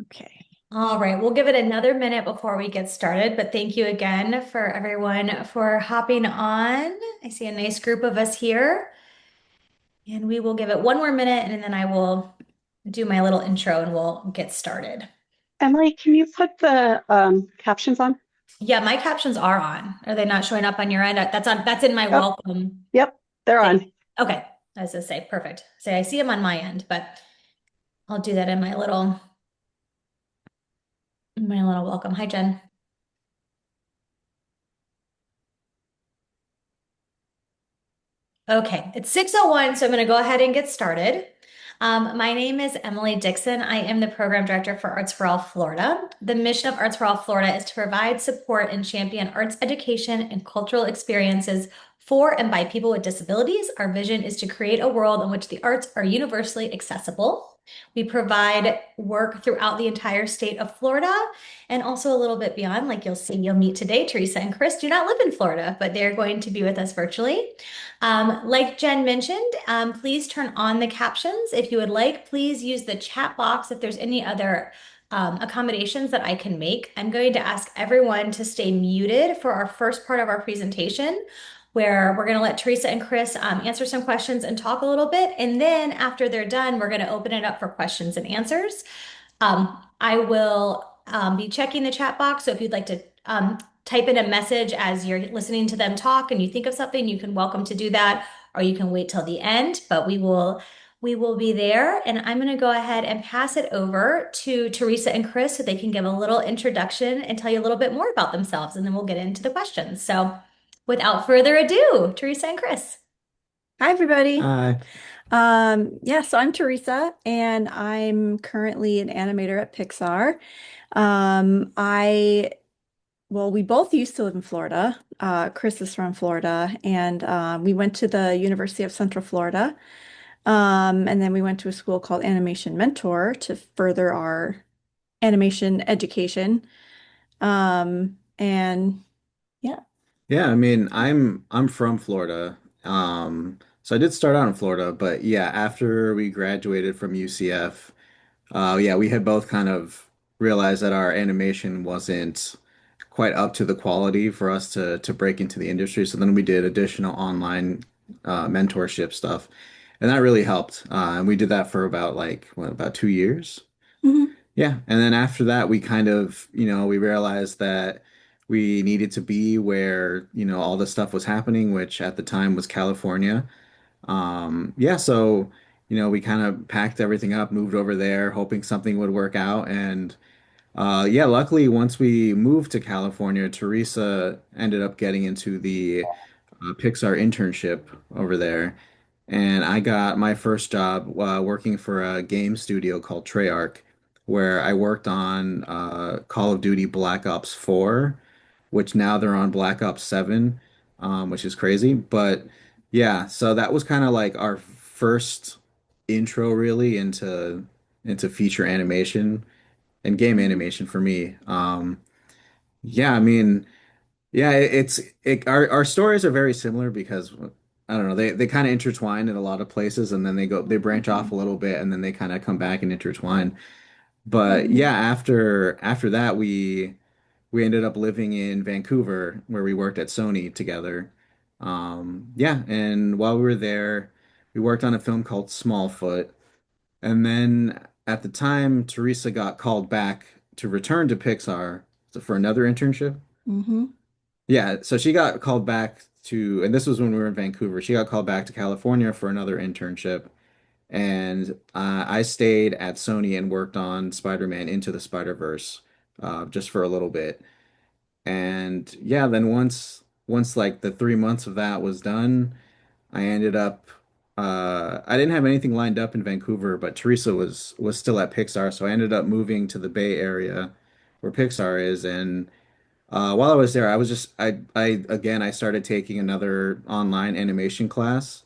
Okay. All right, we'll give it another minute before we get started, but thank you again for everyone for hopping on. I see a nice group of us here, and we will give it one more minute and then I will do my little intro and we'll get started. Emily, can you put the captions on? Yeah, my captions are on. Are they not showing up on your end? That's in my Yep, welcome yep, they're thing. on. Okay, I was gonna say perfect. Say I see them on my end, but I'll do that in my little welcome. Hi, Jen. Okay, it's 6:01, so I'm going to go ahead and get started. My name is Emily Dixon. I am the program director for Arts for All Florida. The mission of Arts for All Florida is to provide support and champion arts education and cultural experiences for and by people with disabilities. Our vision is to create a world in which the arts are universally accessible. We provide work throughout the entire state of Florida and also a little bit beyond. Like you'll meet today, Teresa and Chris do not live in Florida, but they're going to be with us virtually. Like Jen mentioned, please turn on the captions. If you would like, please use the chat box if there's any other accommodations that I can make. I'm going to ask everyone to stay muted for our first part of our presentation, where we're going to let Teresa and Chris answer some questions and talk a little bit. And then after they're done, we're going to open it up for questions and answers. I will be checking the chat box. So if you'd like to type in a message as you're listening to them talk and you think of something, you can welcome to do that, or you can wait till the end, but we will be there. And I'm going to go ahead and pass it over to Teresa and Chris so they can give a little introduction and tell you a little bit more about themselves, and then we'll get into the questions. So without further ado, Teresa and Chris. Hi, everybody. Hi. Yeah, so I'm Teresa, and I'm currently an animator at Pixar. I, well, we both used to live in Florida. Chris is from Florida, and we went to the University of Central Florida. And then we went to a school called Animation Mentor to further our animation education. And yeah. Yeah, I mean, I'm from Florida. So I did start out in Florida, but yeah, after we graduated from UCF, yeah, we had both kind of realized that our animation wasn't quite up to the quality for us to break into the industry. So then we did additional online mentorship stuff, and that really helped. And we did that for about about 2 years. Mhm. Yeah, and then after that, we kind of, we realized that we needed to be where, all this stuff was happening, which at the time was California. Yeah, so, we kind of packed everything up, moved over there, hoping something would work out. And yeah, luckily, once we moved to California, Teresa ended up getting into the Pixar internship over there. And I got my first job working for a game studio called Treyarch, where I worked on Call of Duty Black Ops 4, which now they're on Black Ops 7, which is crazy. But yeah, so that was kind of like our first intro really into feature animation and game animation for me. Yeah, I mean. Yeah, our stories are very similar because I don't know, they kind of intertwine in a lot of places and then they branch off a little bit and then they kind of come back and intertwine. But Mhm. yeah, after that we ended up living in Vancouver where we worked at Sony together. Yeah, and while we were there, we worked on a film called Smallfoot. And then at the time Teresa got called back to return to Pixar for another internship. Mhm. Yeah, so she got called back to, and this was when we were in Vancouver. She got called back to California for another internship, and I stayed at Sony and worked on Spider-Man Into the Spider-Verse, just for a little bit. And yeah, then once like the 3 months of that was done, I ended up. I didn't have anything lined up in Vancouver, but Teresa was still at Pixar, so I ended up moving to the Bay Area, where Pixar is, and. While I was there, I again I started taking another online animation class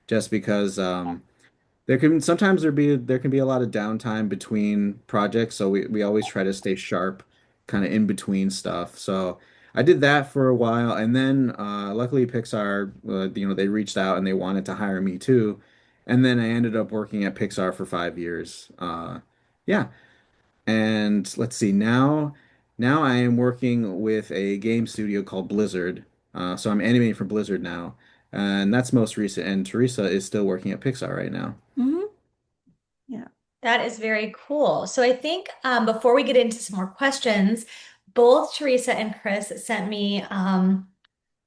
just because there can be a lot of downtime between projects, so we always try to stay sharp kind of in between stuff. So I did that for a while, and then luckily Pixar they reached out and they wanted to hire me too. And then I ended up working at Pixar for 5 years. Yeah. And let's see, now I am working with a game studio called Blizzard. So I'm animating for Blizzard now. And that's most recent. And Teresa is still working at Pixar right now. Hmm. Yeah. That is very cool. So I think before we get into some more questions, both Teresa and Chris sent me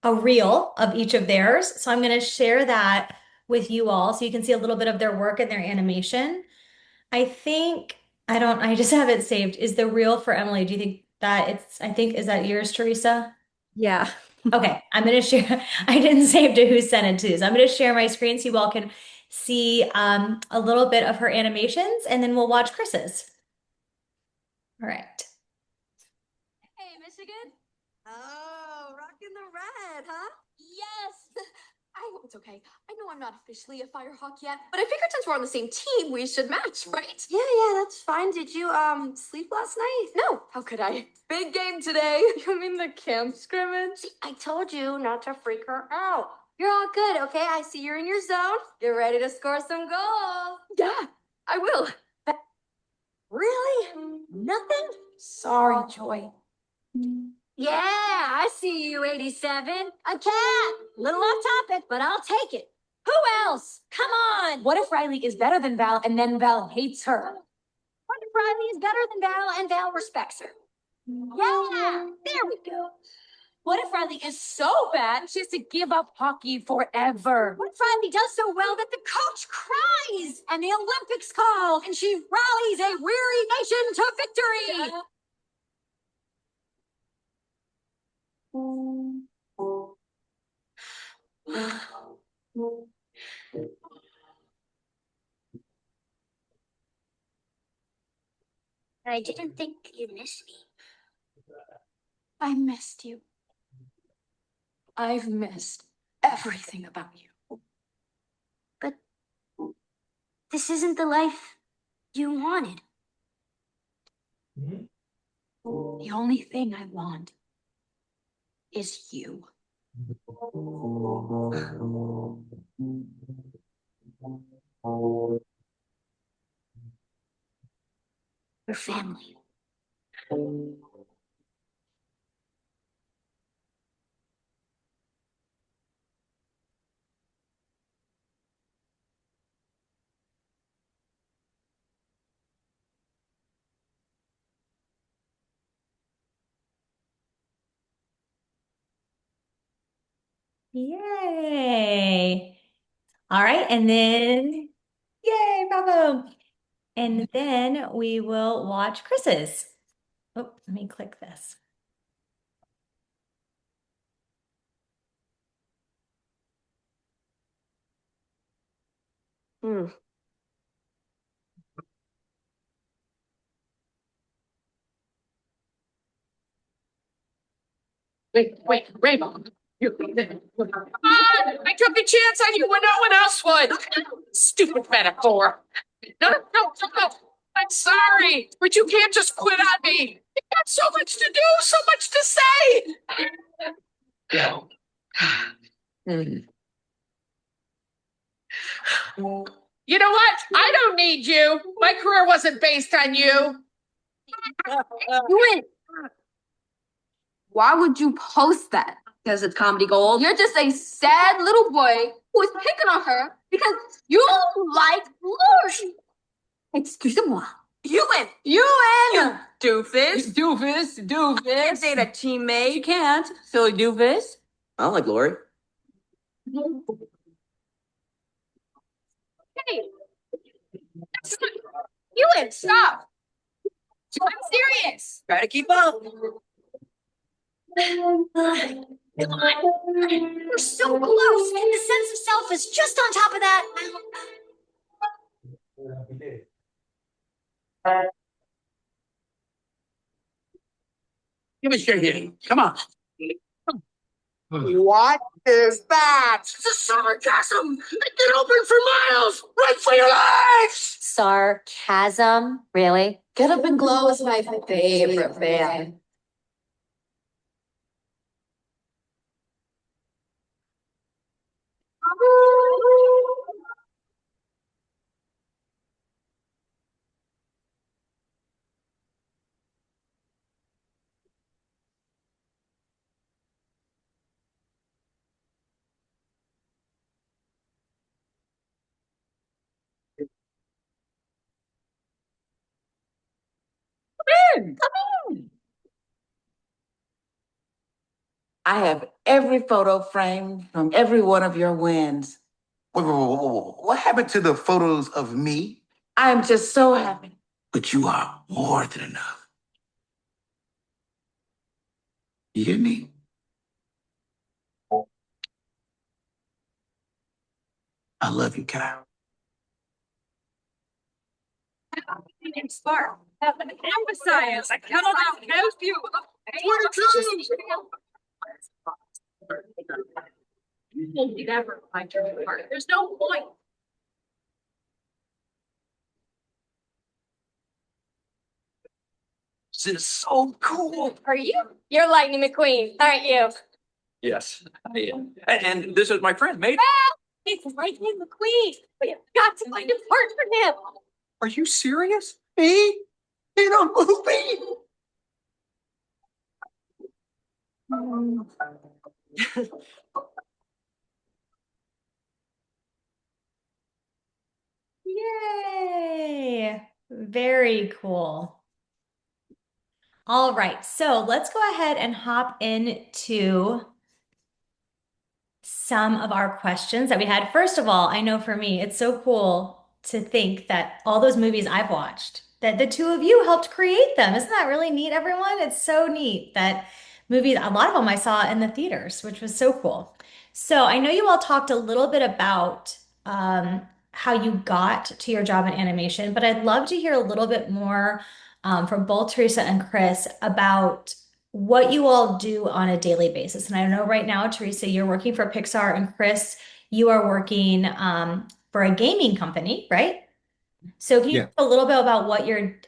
a reel of each of theirs. So I'm going to share that with you all so you can see a little bit of their work and their animation. I think, I just have it saved. Is the reel for Emily? Do you think that is that yours, Teresa? Yeah. Okay, I'm going to share. I didn't save to who sent it to. So I'm going to share my screen so you all can see a little bit of her animations and then we'll watch Chris's. All right. Hey, Michigan. Oh, rocking the red, huh? Yes. I hope it's okay. I know I'm not officially a Firehawk yet, but I figured since we're on the same team, we should match, right? Yeah, that's fine. Did you sleep last night? No. How could I? Big game today. You mean the camp scrimmage? See, I told you not to freak her out. You're all good, okay? I see you're in your zone. Get ready to score some goals. Yeah, I will. Really? Nothing? Sorry, Joy. Yeah, I see you, 87. A cat. Little off topic, but I'll take it. Who else? Come on. What if Riley is better than Val and then Val hates her? What if Riley is better than Val and Val respects her? Yeah, there we go. What if Riley is so bad she has to give up hockey forever? What if Riley does so well that the coach cries and the Olympics call and she rallies a weary nation to victory? I didn't think you missed me. I missed you. I've missed everything about you. But this isn't the life you wanted. The only thing I want is you. Your family. Yay. All right, and then yay, bravo. And then we will watch Chris's. Oh, let me click this. Wait, Raymond. Come on! I took a chance on you when no one else would. Stupid metaphor. No. I'm sorry, but you can't just quit on me. You got so much to do, so much to say. You know what? I don't need you. My career wasn't based on you. You win. Why would you post that? Because it's comedy gold. You're just a sad little boy who is picking on her because you like Lori. Excusez-moi. You win. You win. Doofus. Doofus. Can't date a teammate. You can't. Silly doofus. I don't like Lori. Hey. You win. Stop. I'm serious. Try to keep up. Come on. We're so close, and the sense of self is just on top of that. Give us your hand. Come on. What is that? It's a sarcasm. It can open for miles. Run for your lives. Sarcasm? Really? Get Up and Glow is my favorite band. in. Come in. I have every photo frame from every one of your wins. What happened to the photos of me? I am just so happy. But you are more than enough. You hear me? I love you, Kyle. Spark. Emphasize. I cannot help you. 22. You will never find your heart. There's no point. This is so cool. Are you? You're Lightning McQueen, aren't you? Yes, I am. And this is my friend, mate. It's Lightning McQueen. We have got to find a part for him. Are you serious? Me? In a movie? Yay! Very cool. All right, so let's go ahead and hop into some of our questions that we had. First of all, I know for me, it's so cool to think that all those movies I've watched, that the two of you helped create them. Isn't that really neat, everyone? It's so neat that movies, a lot of them I saw in the theaters, which was so cool. So I know you all talked a little bit about how you got to your job in animation, but I'd love to hear a little bit more from both Teresa and Chris about what you all do on a daily basis. And I know right now, Teresa, you're working for Pixar, and Chris, you are working for a gaming company, right? So can you Yeah. talk a little bit about what your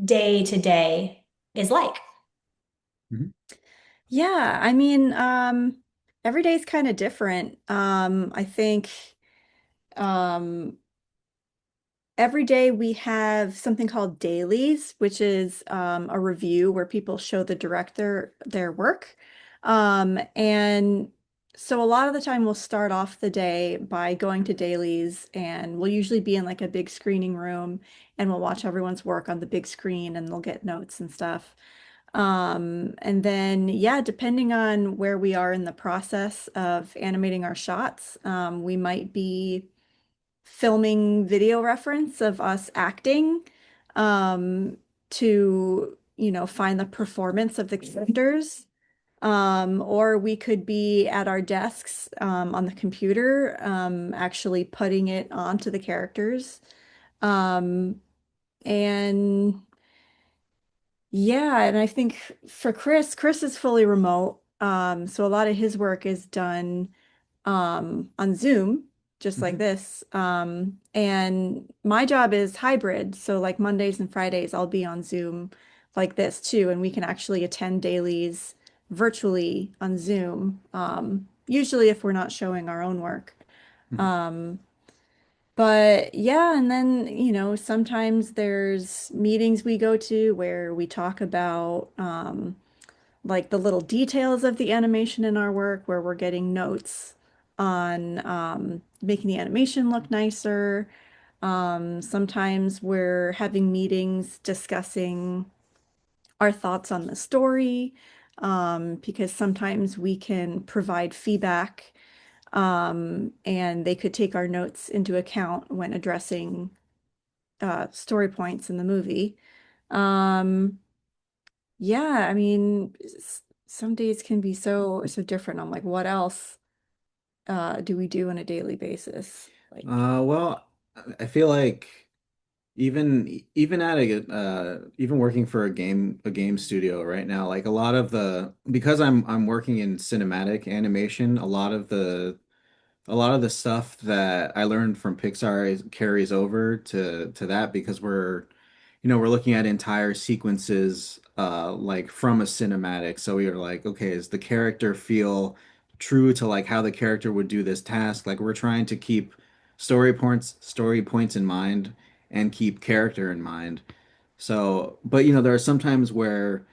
day to day is like? Mhm. Yeah, I mean, every day's kind of different. I think um, every day we have something called dailies, which is a review where people show the director their work. And so a lot of the time we'll start off the day by going to dailies, and we'll usually be in like a big screening room, and we'll watch everyone's work on the big screen, and they'll get notes and stuff. And then, yeah, depending on where we are in the process of animating our shots, we might be filming video reference of us acting, to, find the performance of the characters. Or we could be at our desks, on the computer, actually putting it onto the characters. Um, and yeah, and I think for Chris is fully remote. So a lot of his work is done on Zoom, just like Mhm. this. And my job is hybrid. So like Mondays and Fridays, I'll be on Zoom like this too. And we can actually attend dailies virtually on Zoom. Usually if we're not showing our own work. Mhm. Um, but yeah, and then, sometimes there's meetings we go to where we talk about like the little details of the animation in our work, where we're getting notes on making the animation look nicer. Sometimes we're having meetings discussing our thoughts on the story, because sometimes we can provide feedback, and they could take our notes into account when addressing story points in the movie. Um, yeah, I mean, some days can be so different. I'm like, what else do we do on a daily basis? Like, Well, I feel like even at even working for a game studio right now, like a lot of the because I'm working in cinematic animation, a lot of the stuff that I learned from Pixar carries over to that because we're looking at entire sequences like from a cinematic. So we are like, okay, does the character feel true to like how the character would do this task? Like we're trying to keep story points in mind and keep character in mind. So, but there are some times where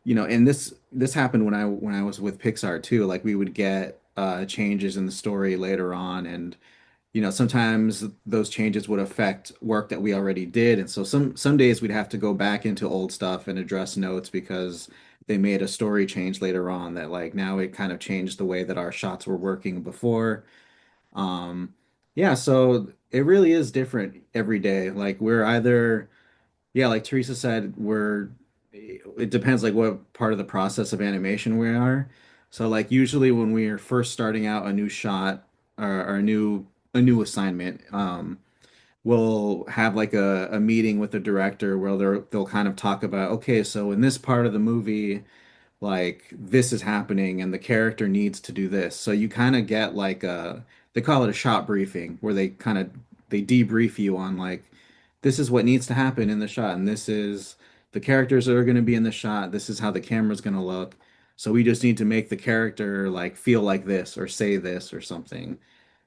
and this happened when I was with Pixar too. Like we would get changes in the story later on, and sometimes those changes would affect work that we already did. And so some days we'd have to go back into old stuff and address notes because they made a story change later on that like now it kind of changed the way that our shots were working before. Um, yeah, so it really is different every day. Like we're either, yeah, like Teresa said, it depends like what part of the process of animation we are. So like usually when we are first starting out a new shot or a new assignment, we'll have like a meeting with the director where they'll kind of talk about, okay, so in this part of the movie, like this is happening and the character needs to do this. So you kind of get like they call it a shot briefing where they debrief you on like this is what needs to happen in the shot and this is the characters that are going to be in the shot. This is how the camera's going to look. So we just need to make the character like feel like this or say this or something.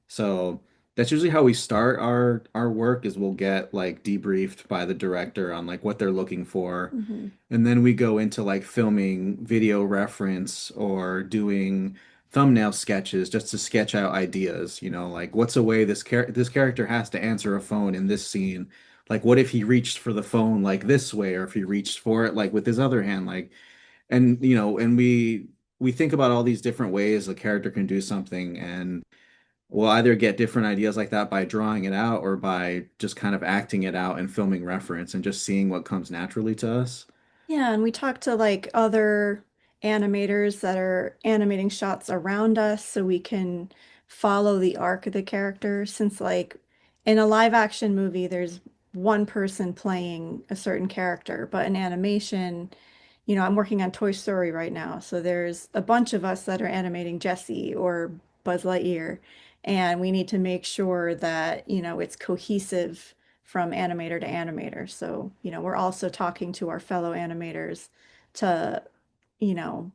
So that's usually how we start our work is we'll get like debriefed by the director on like what they're looking for. Hmm. And then we go into like filming video reference or doing thumbnail sketches just to sketch out ideas, like what's a way this character has to answer a phone in this scene. Like what if he reached for the phone like this way or if he reached for it like with his other hand like and we think about all these different ways a character can do something and we'll either get different ideas like that by drawing it out or by just kind of acting it out and filming reference and just seeing what comes naturally to us. Yeah, and we talked to like other animators that are animating shots around us so we can follow the arc of the character. Since like in a live action movie, there's one person playing a certain character, but in animation, I'm working on Toy Story right now. So there's a bunch of us that are animating Jessie or Buzz Lightyear, and we need to make sure that, it's cohesive from animator to animator. So, we're also talking to our fellow animators to, you know,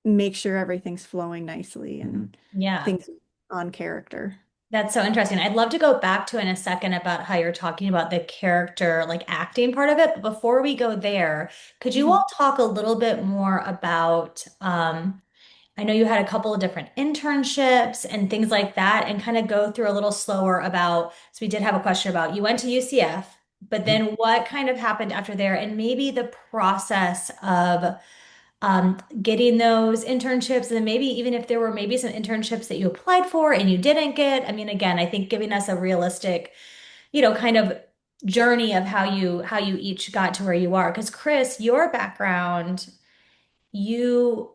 make sure everything's flowing nicely Mhm. and Yeah. things on character. That's so interesting. I'd love to go back to in a second about how you're talking about the character, like acting part of it. But before we go there, could you Mhm. all talk a little bit more about, I know you had a couple of different internships and things like that, and kind of go through a little slower about, so we did have a question about you went to UCF, but then what kind of happened after there, and maybe the process of getting those internships, and then maybe even if there were maybe some internships that you applied for and you didn't get. I mean, again, I think giving us a realistic, kind of journey of how you each got to where you are. Because Chris, your background, you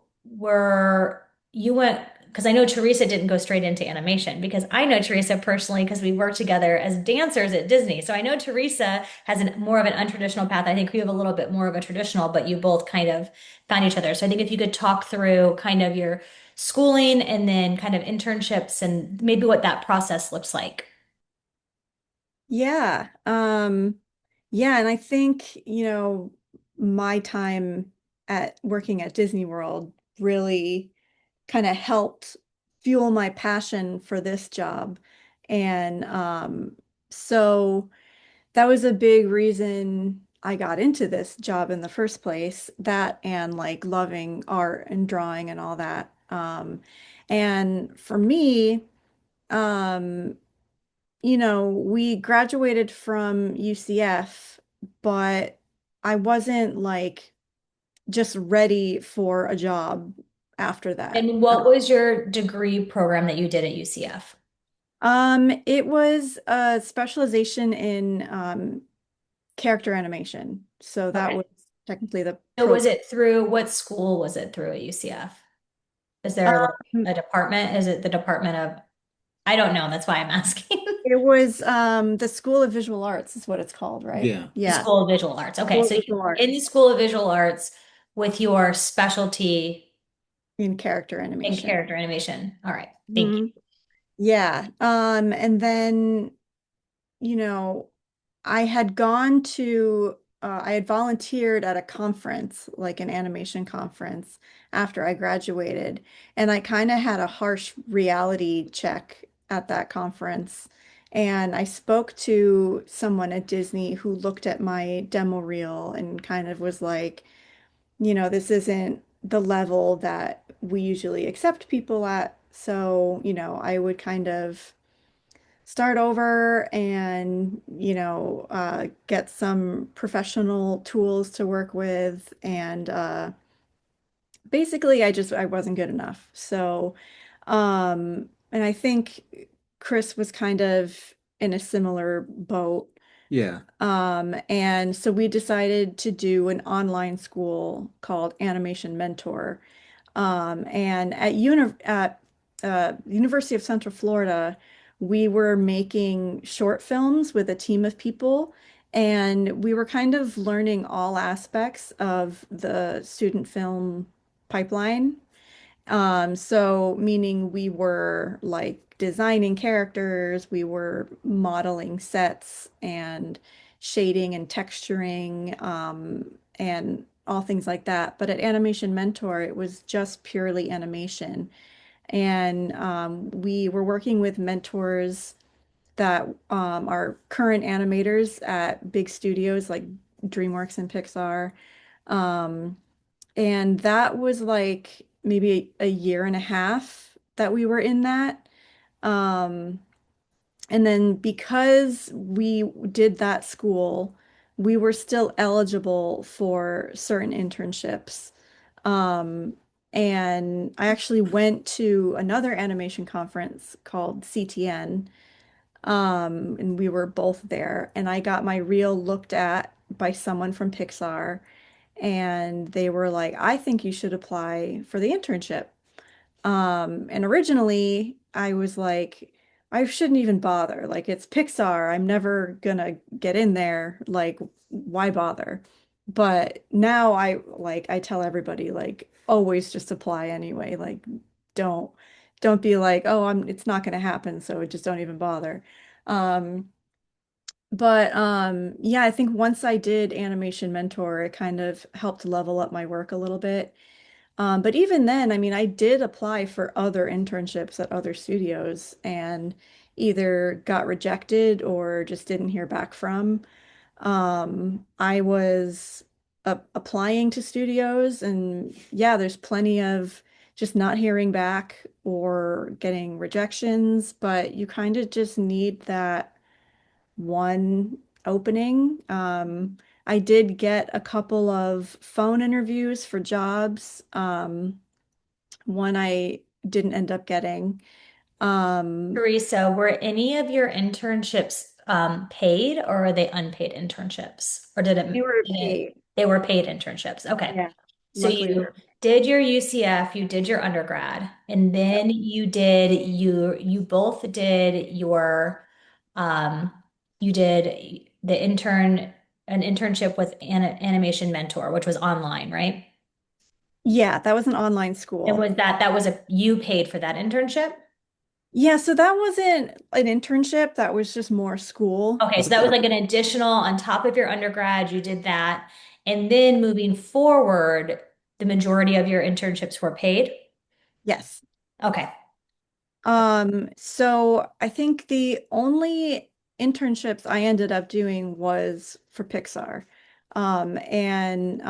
you went, because I know Teresa didn't go straight into animation, because I know Teresa personally because we worked together as dancers at Disney. So I know Teresa has more of an untraditional path. I think we have a little bit more of a traditional, but you both kind of found each other. So I think if you could talk through kind of your schooling and then kind of internships and maybe what that process looks like. Yeah. Yeah, and I think, my time at working at Disney World really kind of helped fuel my passion for this job. And so that was a big reason I got into this job in the first place, that and like loving art and drawing and all that. And for me, um, we graduated from UCF, but I wasn't like just ready for a job after that. And what was your degree program that you did at UCF? It was a specialization in character animation. So that Okay. was technically the So was program. it through, what school was it through at UCF? Is there like a department? Is it the Department of, I don't know, that's why I'm asking. It was the School of Visual Arts is what it's called, right? Yeah. The Yeah, School of Visual Arts. Okay, School so of you Visual were in Arts the School of Visual Arts with your specialty in character in animation. character animation. All right, thank you. Mhm. Yeah. And then, you know, I had volunteered at a conference, like an animation conference after I graduated, and I kind of had a harsh reality check at that conference. And I spoke to someone at Disney who looked at my demo reel and kind of was like, this isn't the level that we usually accept people at. So, I would kind of start over and, get some professional tools to work with. And basically, I wasn't good enough. So, and I think Chris was kind of in a similar boat. Yeah. And so we decided to do an online school called Animation Mentor. And at University of Central Florida, we were making short films with a team of people, and we were kind of learning all aspects of the student film pipeline. So meaning we were like designing characters, we were modeling sets and shading and texturing, and all things like that. But at Animation Mentor, it was just purely animation. And we were working with mentors that are current animators at big studios like DreamWorks and Pixar. Um, and that was like maybe a year and a half that we were in that. Um, and then because we did that school, we were still eligible for certain internships. Um, and I actually went to another animation conference called CTN, and we were both there. And I got my reel looked at by someone from Pixar, and they were like, I think you should apply for the internship. And originally I was like, I shouldn't even bother. Like, it's Pixar. I'm never gonna get in there. Like, why bother? But now I tell everybody, like, always just apply anyway. Like, don't don't be like, oh, it's not gonna happen, so just don't even bother. Um, but yeah, I think once I did Animation Mentor, it kind of helped level up my work a little bit. But even then, I mean, I did apply for other internships at other studios and either got rejected or just didn't hear back from. I was applying to studios, and yeah, there's plenty of just not hearing back or getting rejections, but you kind of just need that one opening. I did get a couple of phone interviews for jobs. One I didn't end up getting. Um, Teresa, were any of your internships paid or are they unpaid internships? Or they were did it paid. they were paid internships? Okay. Yeah, So luckily they you were. did your UCF, you did your undergrad, and then you both did your um you did the an internship with Animation Mentor, which was online, right? Yeah, that was an online And school. was that was a you paid for that internship? Yeah, so that wasn't an internship. That was just more school. Okay, That's so a that was part. like an additional on top of your undergrad, you did that. And then moving forward, the majority of your internships were paid. Yes. Okay. So I think the only internships I ended up doing was for Pixar. And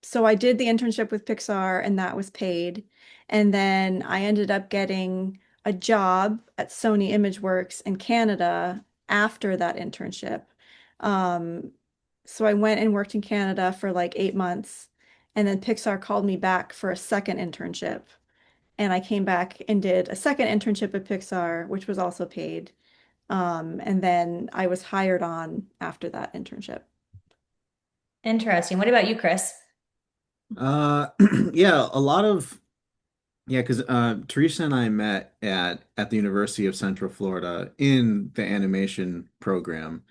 so I did the internship with Pixar and that was paid. And then I ended up getting a job at Sony ImageWorks in Canada after that internship. Um, so I went and worked in Canada for like 8 months, and then Pixar called me back for a second internship. And I came back and did a second internship at Pixar, which was also paid. And then I was hired on after that internship. Interesting. What about you, Chris? Uh, yeah, a lot of yeah, because Teresa and I met at the University of Central Florida in the animation program.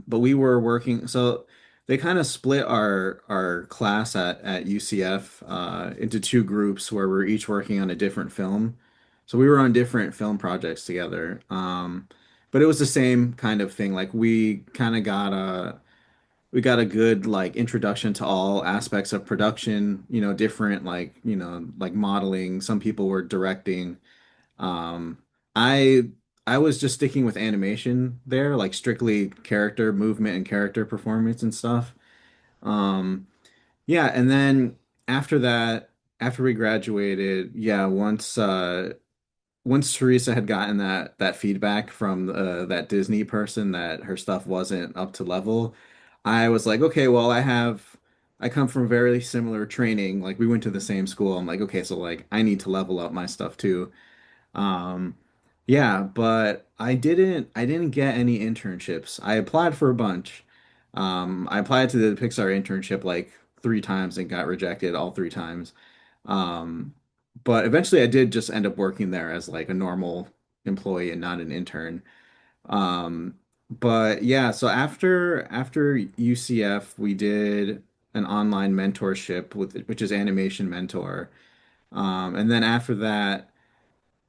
But we were working, so they kind of split our class at UCF into two groups where we're each working on a different film. So we were on different film projects together. But it was the same kind of thing. Like we got a good like introduction to all aspects of production, different like, like modeling. Some people were directing. Um, I I was just sticking with animation there, like strictly character movement and character performance and stuff. Um, yeah, and then after that, after we graduated, yeah, once Teresa had gotten that feedback from that Disney person that her stuff wasn't up to level, I was like, okay, well, I come from very similar training. Like we went to the same school. I'm like, okay, so like I need to level up my stuff too. Um, yeah, but I didn't get any internships. I applied for a bunch. I applied to the Pixar internship like 3 times and got rejected all 3 times. Um, but eventually I did just end up working there as like a normal employee and not an intern. Um, but yeah, so after UCF, we did an online mentorship which is Animation Mentor. And then after that,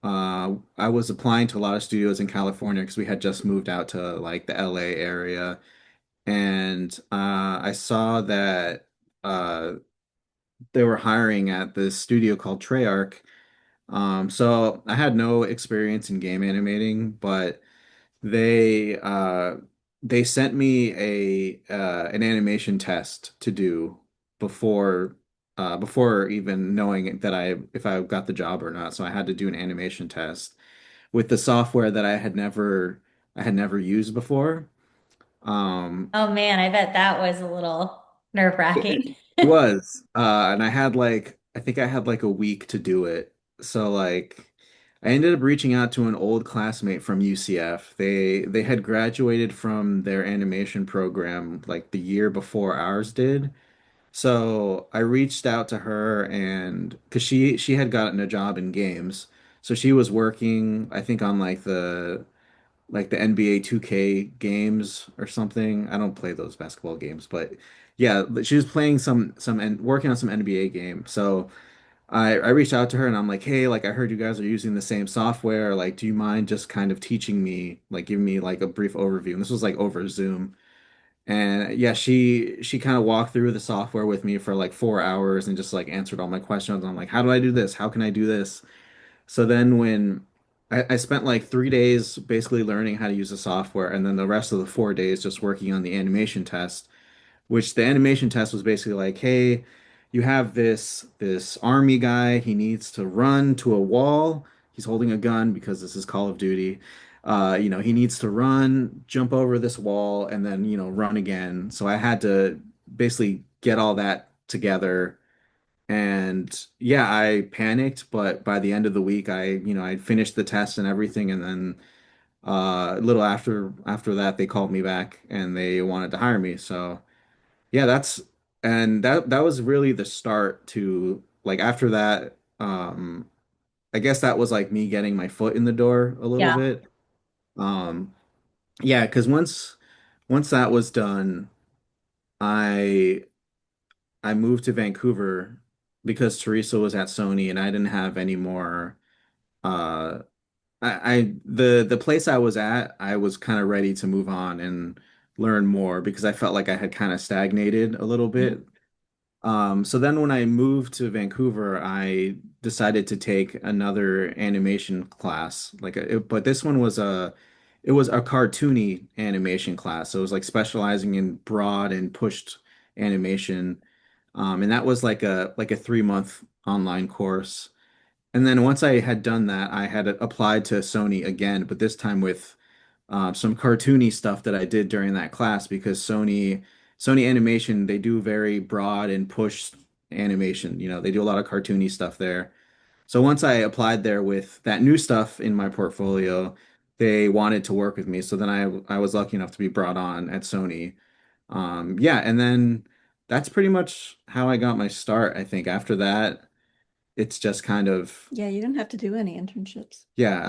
I was applying to a lot of studios in California because we had just moved out to like the LA area, and I saw that uh, they were hiring at this studio called Treyarch. So I had no experience in game animating, but they uh, they sent me a an animation test to do before before even knowing that I if I got the job or not. So I had to do an animation test with the software that I had never used before. Um, Oh man, I bet that was a little it, nerve-wracking. it was, and I think I had like a week to do it. So like, I ended up reaching out to an old classmate from UCF. They had graduated from their animation program like the year before ours did. So I reached out to her and because she had gotten a job in games. So she was working, I think, on like the NBA 2K games or something. I don't play those basketball games, but yeah, she was playing some and working on some NBA game. So I reached out to her and I'm like, hey, like I heard you guys are using the same software. Like, do you mind just kind of teaching me, like giving me like a brief overview? And this was like over Zoom. And yeah, she kind of walked through the software with me for like 4 hours and just like answered all my questions. I'm like, how do I do this? How can I do this? So then when I spent like 3 days basically learning how to use the software, and then the rest of the 4 days just working on the animation test, which the animation test was basically like, hey, you have this army guy, he needs to run to a wall. He's holding a gun because this is Call of Duty. He needs to run, jump over this wall, and then, run again. So I had to basically get all that together and yeah, I panicked, but by the end of the week, I finished the test and everything, and then a little after that, they called me back and they wanted to hire me. So yeah, that was really the start to like after that. I guess that was like me getting my foot in the door a little Yeah. bit. Um, yeah, because once that was done, I I moved to Vancouver because Teresa was at Sony and I didn't have any more uh the place I was at, I was kind of ready to move on and learn more because I felt like I had kind of stagnated a little bit. So then when I moved to Vancouver, I decided to take another animation class. But this one was it was a cartoony animation class. So it was like specializing in broad and pushed animation. And that was like a 3 month online course. And then once I had done that, I had applied to Sony again, but this time with some cartoony stuff that I did during that class because Sony Animation, they do very broad and push animation. They do a lot of cartoony stuff there. So once I applied there with that new stuff in my portfolio, they wanted to work with me. So then I was lucky enough to be brought on at Sony. Yeah, and then that's pretty much how I got my start. I think after that, it's just kind of Yeah, you didn't have to do any internships. yeah.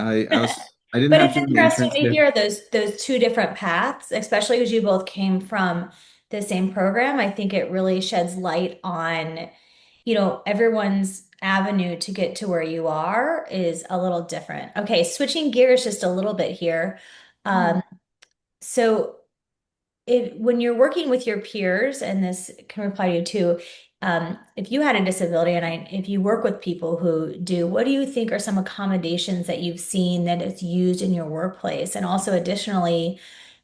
I didn't But have it's to do an interesting to internship. hear those two different paths, especially because you both came from the same program. I think it really sheds light on, everyone's avenue to get to where you are is a little different. Okay, switching gears just a little bit here. Mm. Um, so when you're working with your peers, and this can apply to you too, if you had a disability if you work with people who do, what do you think are some accommodations that you've seen that is used in your workplace? And also additionally,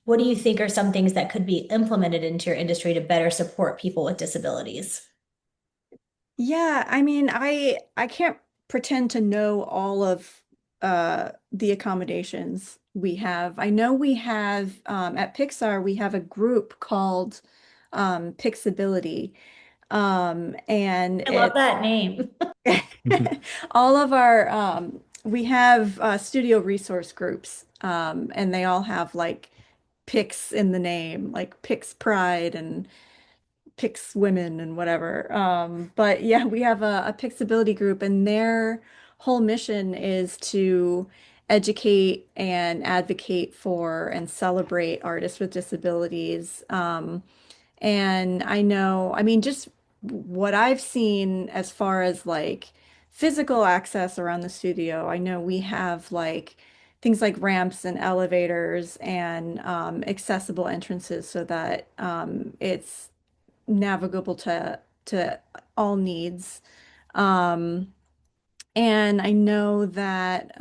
what do you think are some things that could be implemented into your industry to better support people with disabilities? Yeah, I mean, I can't pretend to know all of the accommodations we have. I know we have at Pixar we have a group called Pixability. And I love it's that name. all of our we have studio resource groups, and they all have like Pix in the name, like Pix Pride and Pix Women and whatever. But yeah, we have a Pixability group, and their whole mission is to educate and advocate for and celebrate artists with disabilities. And I know, I mean, just what I've seen as far as like physical access around the studio, I know we have like things like ramps and elevators and accessible entrances so that it's navigable to all needs. Um, and I know that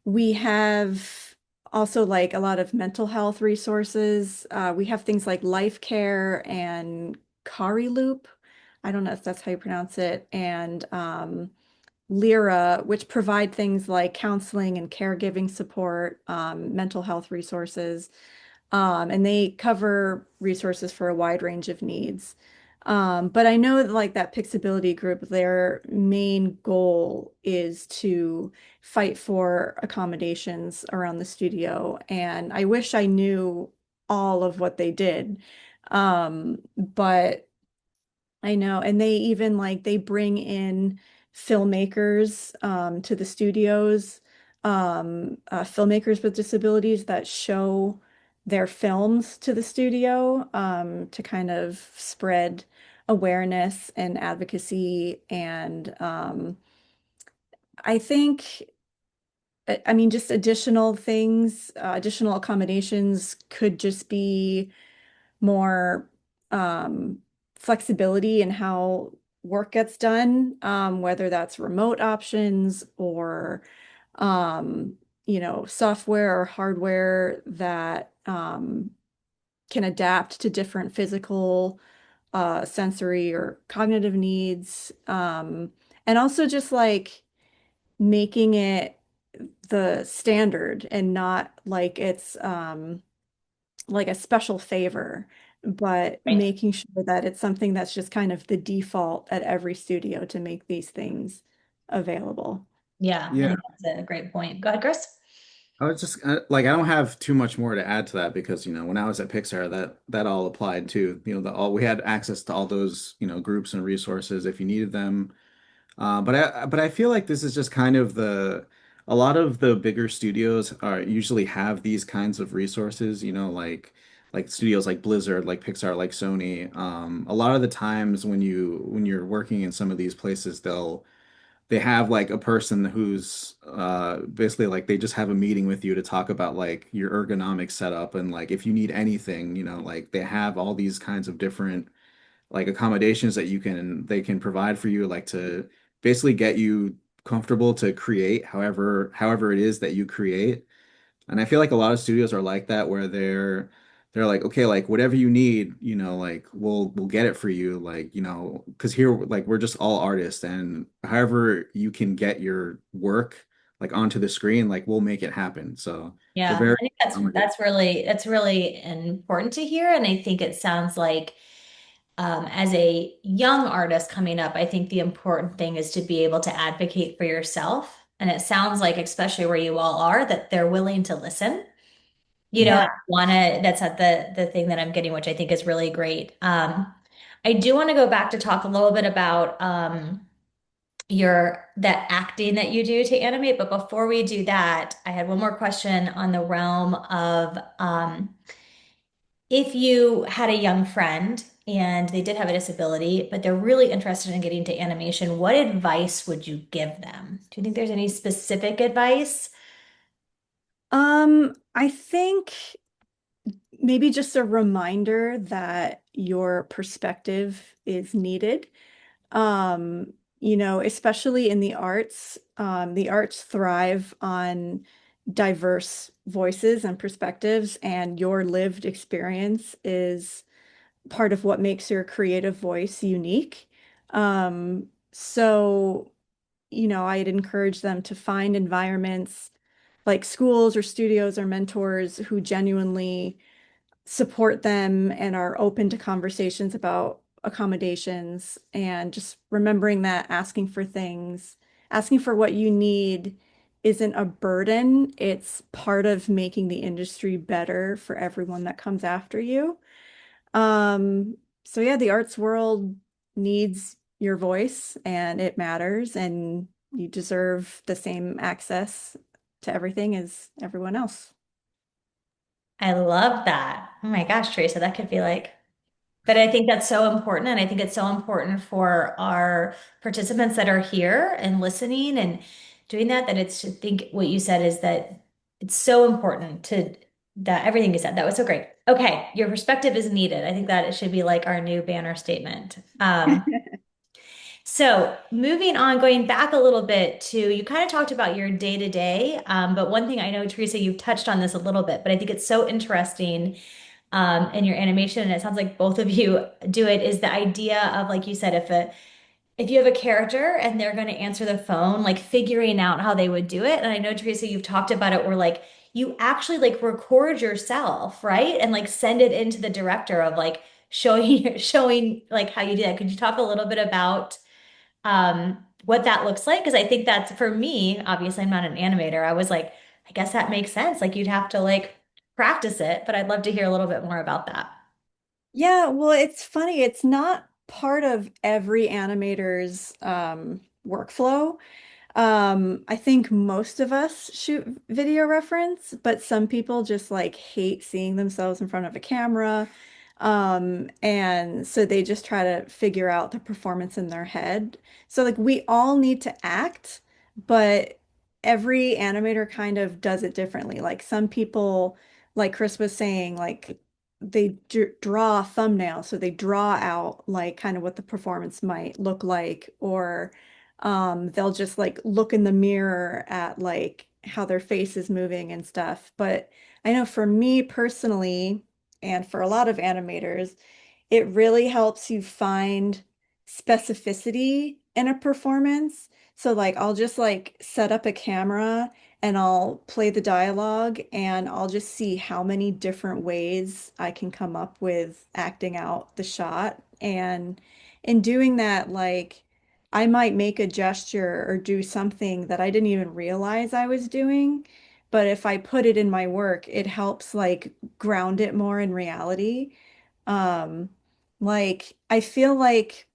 we have also like a lot of mental health resources. We have things like Life Care and Kari Loop. I don't know if that's how you pronounce it. And Lyra, which provide things like counseling and caregiving support, mental health resources. And they cover resources for a wide range of needs. But I know that like that Pixability group, their main goal is to fight for accommodations around the studio. And I wish I knew all of what they did. But I know, and they even like they bring in filmmakers to the studios, filmmakers with disabilities that show their films to the studio to kind of spread awareness and advocacy. And I think, I mean, just additional things, additional accommodations could just be more flexibility in how work gets done, whether that's remote options or software or hardware that can adapt to different physical, sensory, or cognitive needs. And also just like making it the standard and not like it's like a special favor, but Right. making sure that it's something that's just kind of the default at every studio to make these things available. Yeah, I Yeah, think that's a great point. Go ahead, Chris. I was just like I don't have too much more to add to that because when I was at Pixar that all applied too. The all we had access to all those groups and resources if you needed them. But I feel like this is just kind of a lot of the bigger studios are usually have these kinds of resources, like studios like Blizzard, like Pixar, like Sony. A lot of the times when you're working in some of these places, they have like a person who's basically like they just have a meeting with you to talk about like your ergonomic setup and like if you need anything, like they have all these kinds of different like accommodations that they can provide for you like to basically get you comfortable to create however it is that you create. And I feel like a lot of studios are like that where they're like, okay, like whatever you need, like we'll get it for you, like, because here like we're just all artists and however you can get your work like onto the screen, like we'll make it happen. So they're Yeah, very I think accommodating. that's really important to hear, and I think it sounds like as a young artist coming up, I think the important thing is to be able to advocate for yourself, and it sounds like, especially where you all are, that they're willing to listen. Yeah. That's not the thing that I'm getting, which I think is really great. I do want to go back to talk a little bit about your that acting that you do to animate, but before we do that, I had one more question on the realm of if you had a young friend and they did have a disability, but they're really interested in getting to animation, what advice would you give them? Do you think there's any specific advice? I think maybe just a reminder that your perspective is needed. Especially in the arts thrive on diverse voices and perspectives, and your lived experience is part of what makes your creative voice unique. So I'd encourage them to find environments like schools or studios or mentors who genuinely support them and are open to conversations about accommodations, and just remembering that asking for what you need isn't a burden. It's part of making the industry better for everyone that comes after you. So yeah, the arts world needs your voice and it matters, and you deserve the same access to everything as everyone else. I love that. Oh my gosh, Teresa, that could be like, but I think that's so important. And I think it's so important for our participants that are here and listening and doing that, that it's, I think what you said is that it's so important to that everything you said. That was so great. Okay, your perspective is needed. I think that it should be like our new banner statement. So moving on, going back a little bit to, you kind of talked about your day to day, but one thing I know, Teresa, you've touched on this a little bit, but I think it's so interesting in your animation, and it sounds like both of you do it, is the idea of, like you said, if you have a character and they're going to answer the phone, like figuring out how they would do it. And I know, Teresa, you've talked about it where like you actually like record yourself, right? And like send it into the director of like showing like how you do that. Could you talk a little bit about what that looks like? Because I think that's for me, obviously I'm not an animator. I was like, I guess that makes sense. Like you'd have to like practice it, but I'd love to hear a little bit more about that. Yeah, well, it's funny. It's not part of every animator's workflow. I think most of us shoot video reference, but some people just like hate seeing themselves in front of a camera. And so they just try to figure out the performance in their head. So like we all need to act, but every animator kind of does it differently. Like some people, like Chris was saying, like they draw a thumbnail, so they draw out like kind of what the performance might look like, or they'll just like look in the mirror at like how their face is moving and stuff. But I know for me personally, and for a lot of animators, it really helps you find specificity in a performance. So like I'll just like set up a camera and I'll play the dialogue and I'll just see how many different ways I can come up with acting out the shot. And in doing that, like I might make a gesture or do something that I didn't even realize I was doing. But if I put it in my work, it helps like ground it more in reality. Um, like I feel like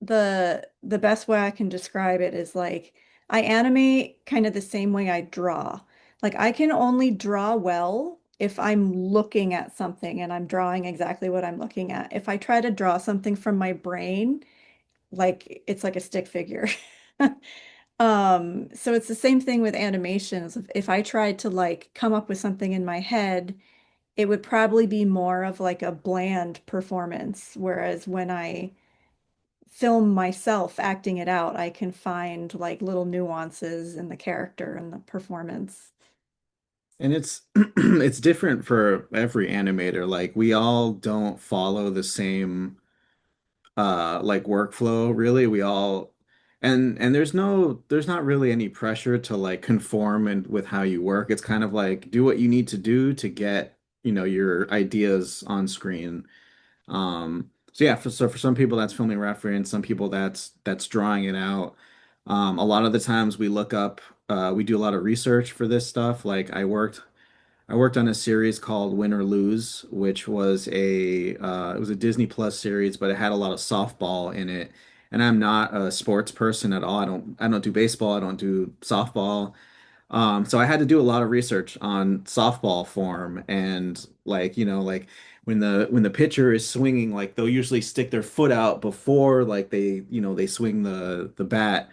the best way I can describe it is like I animate kind of the same way I draw. Like I can only draw well if I'm looking at something and I'm drawing exactly what I'm looking at. If I try to draw something from my brain, like it's like a stick figure. So it's the same thing with animations. If I tried to like come up with something in my head, it would probably be more of like a bland performance. Whereas when I film myself acting it out, I can find like little nuances in the character and the performance. And it's it's different for every animator. Like we all don't follow the same like workflow really. We all and there's not really any pressure to like conform and with how you work. It's kind of like do what you need to do to get, your ideas on screen. So yeah, for some people that's filming reference, some people that's drawing it out. A lot of the times we look up, we do a lot of research for this stuff. Like I worked on a series called Win or Lose, which was it was a Disney Plus series, but it had a lot of softball in it. And I'm not a sports person at all. I don't do baseball, I don't do softball. So I had to do a lot of research on softball form and like, like when the pitcher is swinging, like they'll usually stick their foot out before like they swing the bat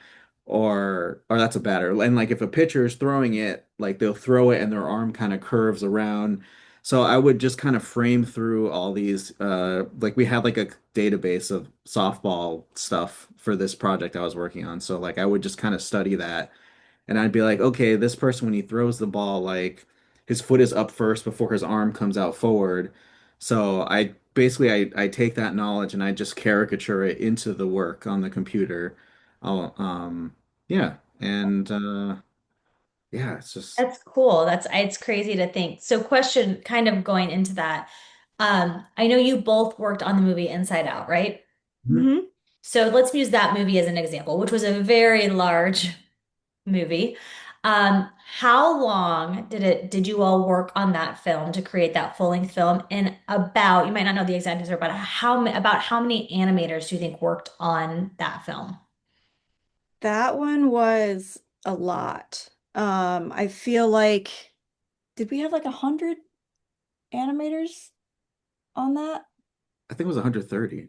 or that's a batter. And like if a pitcher is throwing it, like they'll throw it and their arm kind of curves around. So I would just kind of frame through all these like we had like a database of softball stuff for this project I was working on. So like I would just kind of study that and I'd be like, okay, this person when he throws the ball, like his foot is up first before his arm comes out forward. So I take that knowledge and I just caricature it into the work on the computer. Oh, yeah, and yeah, it's just That's cool. It's crazy to think. So question kind of going into that. I know you both worked on the movie Inside Out, right? Mhm. Hmm. So let's use that movie as an example, which was a very large movie. How long did you all work on that film to create that full-length film? And about, you might not know the exact answer, but about how many animators do you think worked on that film? That one was a lot. I feel like, did we have like 100 animators on that? I think it was 130.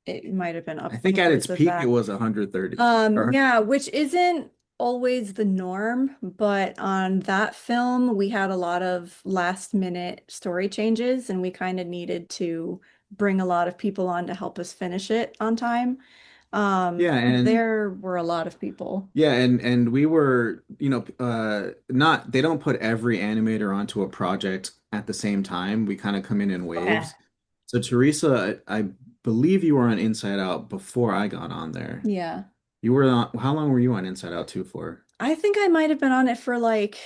It might have been I think at its upwards of peak it that. was 130. Or Yeah, which isn't always the norm, but on that film, we had a lot of last minute story changes and we kind of needed to bring a lot of people on to help us finish it on time. yeah, and There were a lot of people. yeah, and we were, not they don't put every animator onto a project at the same time. We kind of come in Okay. waves. So Teresa, I believe you were on Inside Out before I got on there. Yeah. You were on, how long were you on Inside Out 2 for? I think I might have been on it for like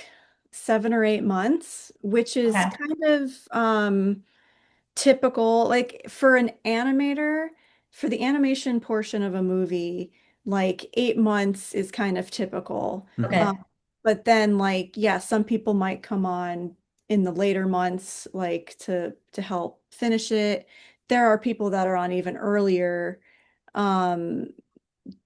7 or 8 months, which is Okay. kind of typical, like for an animator, for the animation portion of a movie, like 8 months is kind of typical. Hmm. Um, Okay. but then like, yeah, some people might come on in the later months, like to help finish it. There are people that are on even earlier. Um,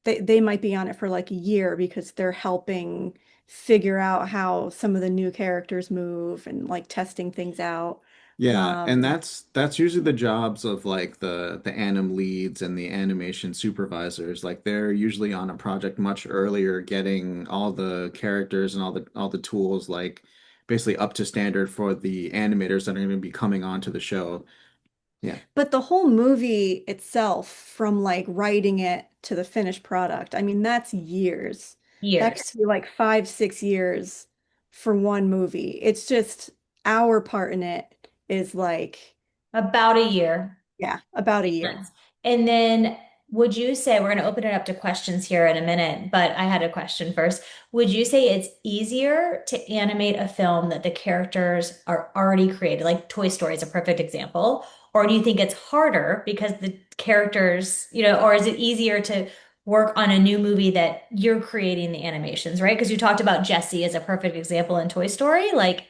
they might be on it for like a year because they're helping figure out how some of the new characters move and like testing things out. Yeah, and Um, that's usually the jobs of like the anim leads and the animation supervisors. Like they're usually on a project much earlier, getting all the characters and all the tools like basically up to standard for the animators that are going to be coming onto the show. Yeah. But the whole movie itself, from like writing it to the finished product, I mean, that's years. That could Years. be like 5, 6 years for one movie. It's just our part in it is like, About a year. yeah, about a year. Months. And then would you say, we're going to open it up to questions here in a minute, but I had a question first. Would you say it's easier to animate a film that the characters are already created? Like Toy Story is a perfect example. Or do you think it's harder because the characters, or is it easier to work on a new movie that you're creating the animations, right? Because you talked about Jessie as a perfect example in Toy Story. Like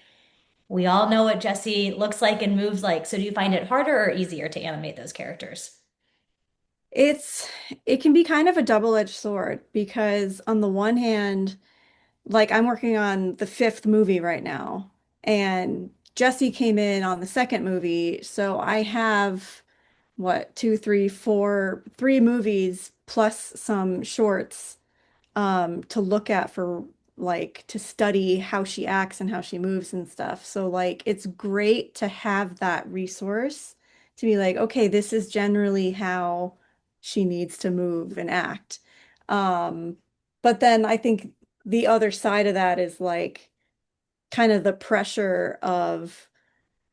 we all know what Jessie looks like and moves like. So do you find it harder or easier to animate those characters? It's it can be kind of a double-edged sword because on the one hand, like I'm working on the fifth movie right now, and Jesse came in on the second movie, so I have what, two, three, four, 3 movies plus some shorts to look at for like to study how she acts and how she moves and stuff. So like it's great to have that resource to be like, okay, this is generally how she needs to move and act. Um, but then I think the other side of that is like kind of the pressure of,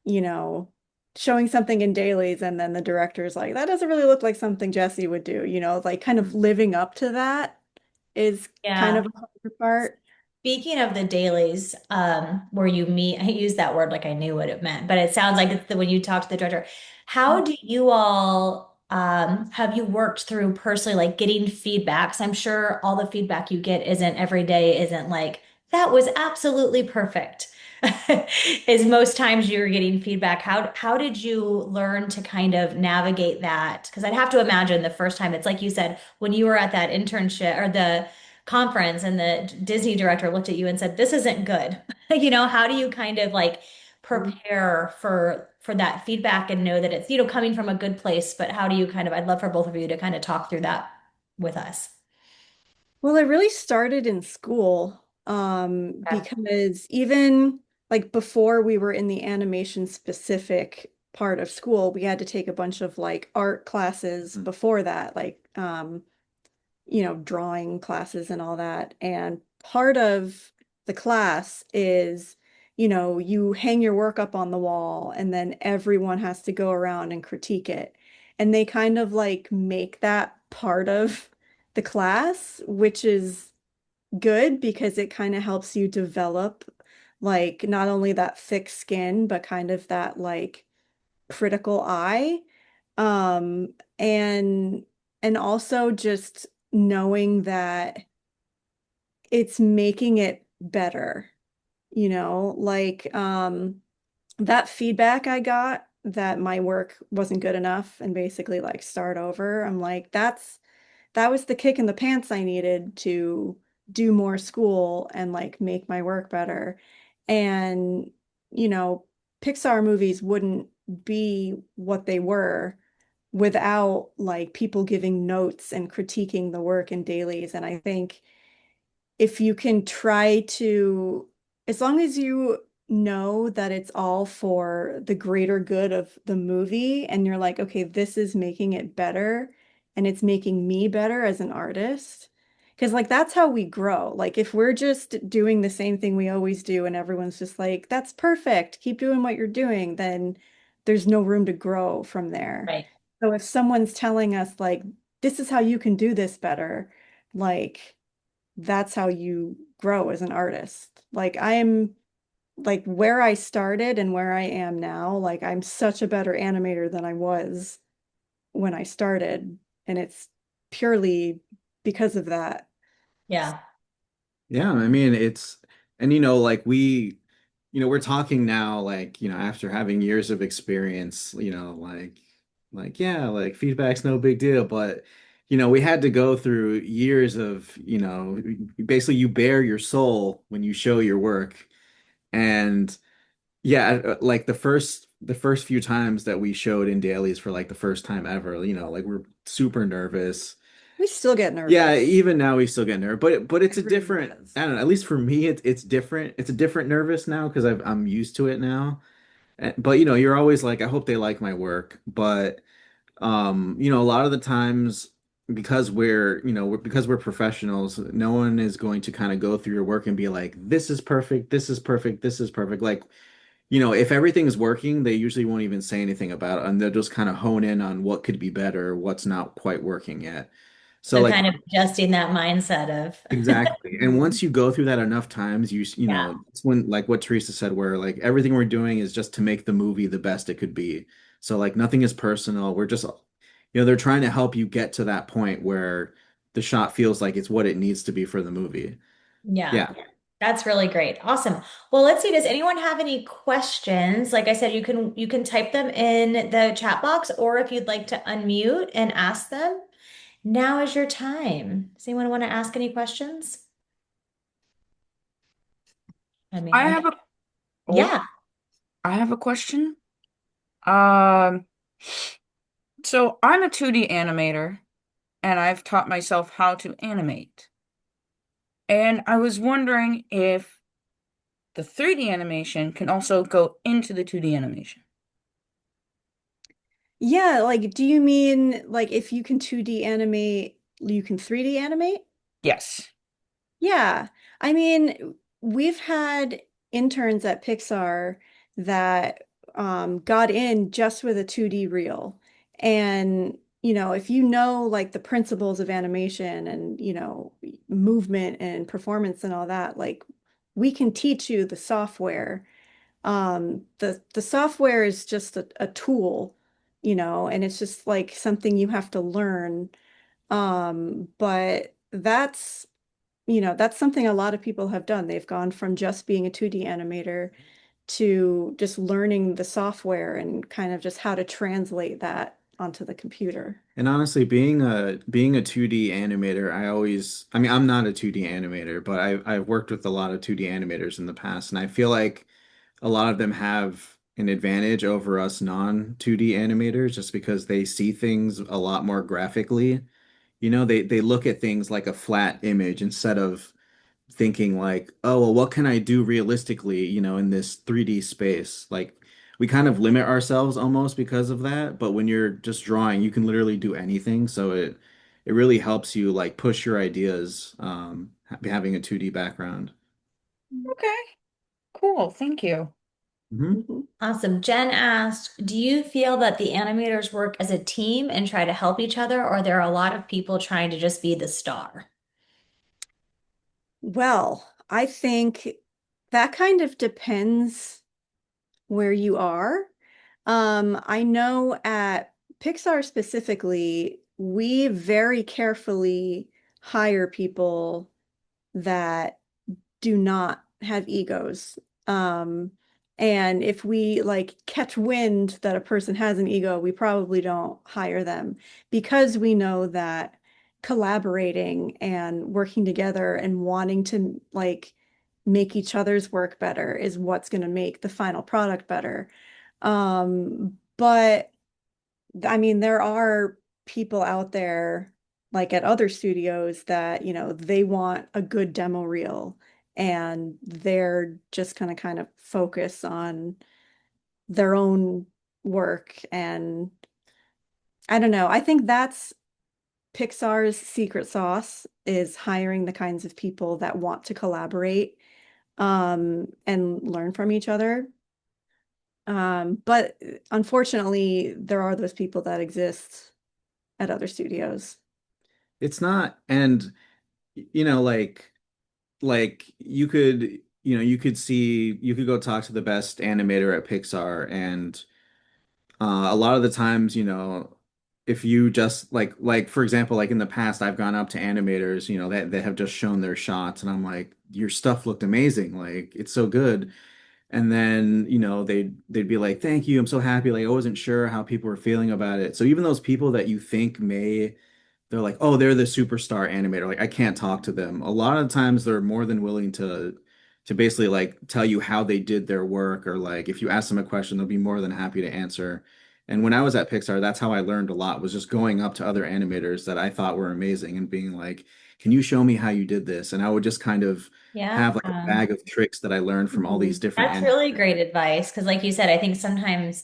you know, showing something in dailies and then the director's like, that doesn't really look like something Jesse would do, like kind of living up to that is kind Yeah. of a harder part. Speaking of the dailies, where you meet, I use that word like I knew what it meant, but it sounds like it's when you talk to the director. How do you all have you worked through personally, like getting feedback? 'Cause I'm sure all the feedback you get isn't every day, isn't like, that was absolutely perfect. Is most times you're getting feedback. How did you learn to kind of navigate that? Because I'd have to imagine the first time, it's like you said, when you were at that internship or the conference and the Disney director looked at you and said, "This isn't good." How do you kind of like prepare for that feedback and know that it's, coming from a good place, but how do you kind of, I'd love for both of you to kind of talk through that with us. Well, it really started in school, Okay. because even like before we were in the animation specific part of school, we had to take a bunch of like art classes Mm. before that, like drawing classes and all that. And part of the class is, you hang your work up on the wall and then everyone has to go around and critique it. And they kind of like make that part of the class, which is good because it kind of helps you develop like not only that thick skin, but kind of that like critical eye. Um, and and also just knowing that it's making it better, like that feedback I got that my work wasn't good enough and basically like start over. I'm like, that was the kick in the pants I needed to do more school and like make my work better. And, you know, Pixar movies wouldn't be what they were without like people giving notes and critiquing the work in dailies. And I think if you can try to, as long as you know that it's all for the greater good of the movie, and you're like, okay, this is making it better and it's making me better as an artist. Because, like, that's how we grow. Like, if we're just doing the same thing we always do and everyone's just like, that's perfect, keep doing what you're doing, then there's no room to grow from there. Right. So, if someone's telling us, like, this is how you can do this better, like, that's how you grow as an artist. Like I am like where I started and where I am now, like I'm such a better animator than I was when I started, and it's purely because of that. Yeah. Yeah, I mean and like we're talking now like, after having years of experience, like yeah, like feedback's no big deal, but we had to go through years of, basically you bare your soul when you show your work. And yeah, like the first few times that we showed in dailies for like the first time ever, like we're super nervous. We still get Yeah, nervous. even now we still get nervous, but it's a Everyone different. does. I don't know. At least for me, it's different. It's a different nervous now because I'm used to it now. But you're always like, I hope they like my work. But a lot of the times because because we're professionals, no one is going to kind of go through your work and be like, this is perfect, this is perfect, this is perfect. Like, if everything's working, they usually won't even say anything about it, and they'll just kind of hone in on what could be better, what's not quite working yet. So So like kind of adjusting that mindset of, exactly. And once you go through that enough times, yeah, it's when like what Teresa said, where like everything we're doing is just to make the movie the best it could be. So like nothing is personal. We're just, they're trying to help you get to that point where the shot feels like it's what it needs to be for the movie. yeah, Yeah. that's really great. Awesome. Well, let's see. Does anyone have any questions? Like I said, you can type them in the chat box, or if you'd like to unmute and ask them, now is your time. Does anyone want to ask any questions? I mean, I have a oh, yeah. I have a question. Um, so I'm a 2D animator and I've taught myself how to animate. And I was wondering if the 3D animation can also go into the 2D animation. Yeah, like do you mean like if you can 2D animate, you can 3D animate? Yes. Yeah. I mean, we've had interns at Pixar that got in just with a 2D reel. And, if you know like the principles of animation and, movement and performance and all that, like we can teach you the software. The software is just a tool, and it's just like something you have to learn. But that's something a lot of people have done. They've gone from just being a 2D animator to just learning the software and kind of just how to translate that onto the computer. And honestly, being a 2D animator, I mean, I'm not a 2D animator, but I've worked with a lot of 2D animators in the past, and I feel like a lot of them have an advantage over us non-2D animators just because they see things a lot more graphically. They look at things like a flat image instead of thinking like, oh, well, what can I do realistically, in this 3D space? Like we kind of limit ourselves almost because of that, but when you're just drawing, you can literally do anything. So it really helps you like push your ideas, having a 2D background. Okay, cool. Thank you. Mhm. Mhm. Awesome. Jen asked, do you feel that the animators work as a team and try to help each other, or there are a lot of people trying to just be the star? Well, I think that kind of depends where you are. I know at Pixar specifically, we very carefully hire people that do not have egos. Um, and if we like catch wind that a person has an ego, we probably don't hire them because we know that collaborating and working together and wanting to like make each other's work better is what's going to make the final product better. But I mean, there are people out there like at other studios that, they want a good demo reel and they're just gonna kind of focus on their own work. And I don't know. I think that's Pixar's secret sauce is hiring the kinds of people that want to collaborate and learn from each other. But unfortunately, there are those people that exist at other studios. It's not, and you know, like you could see, you could go talk to the best animator at Pixar, and a lot of the times, if you just like for example, like in the past, I've gone up to animators, that have just shown their shots, and I'm like, your stuff looked amazing, like it's so good. And then, they'd be like, "Thank you, I'm so happy." Like I wasn't sure how people were feeling about it. So even those people that you think they're like, "Oh, they're the superstar animator." Like I can't talk to them. A lot of times they're more than willing to basically like tell you how they did their work, or like if you ask them a question, they'll be more than happy to answer. And when I was at Pixar, that's how I learned a lot, was just going up to other animators that I thought were amazing and being like, "Can you show me how you did this?" And I would just kind of Yeah. have like a bag of tricks that I learned from all these Mhm. different That's really animators. great advice because, like you said, I think sometimes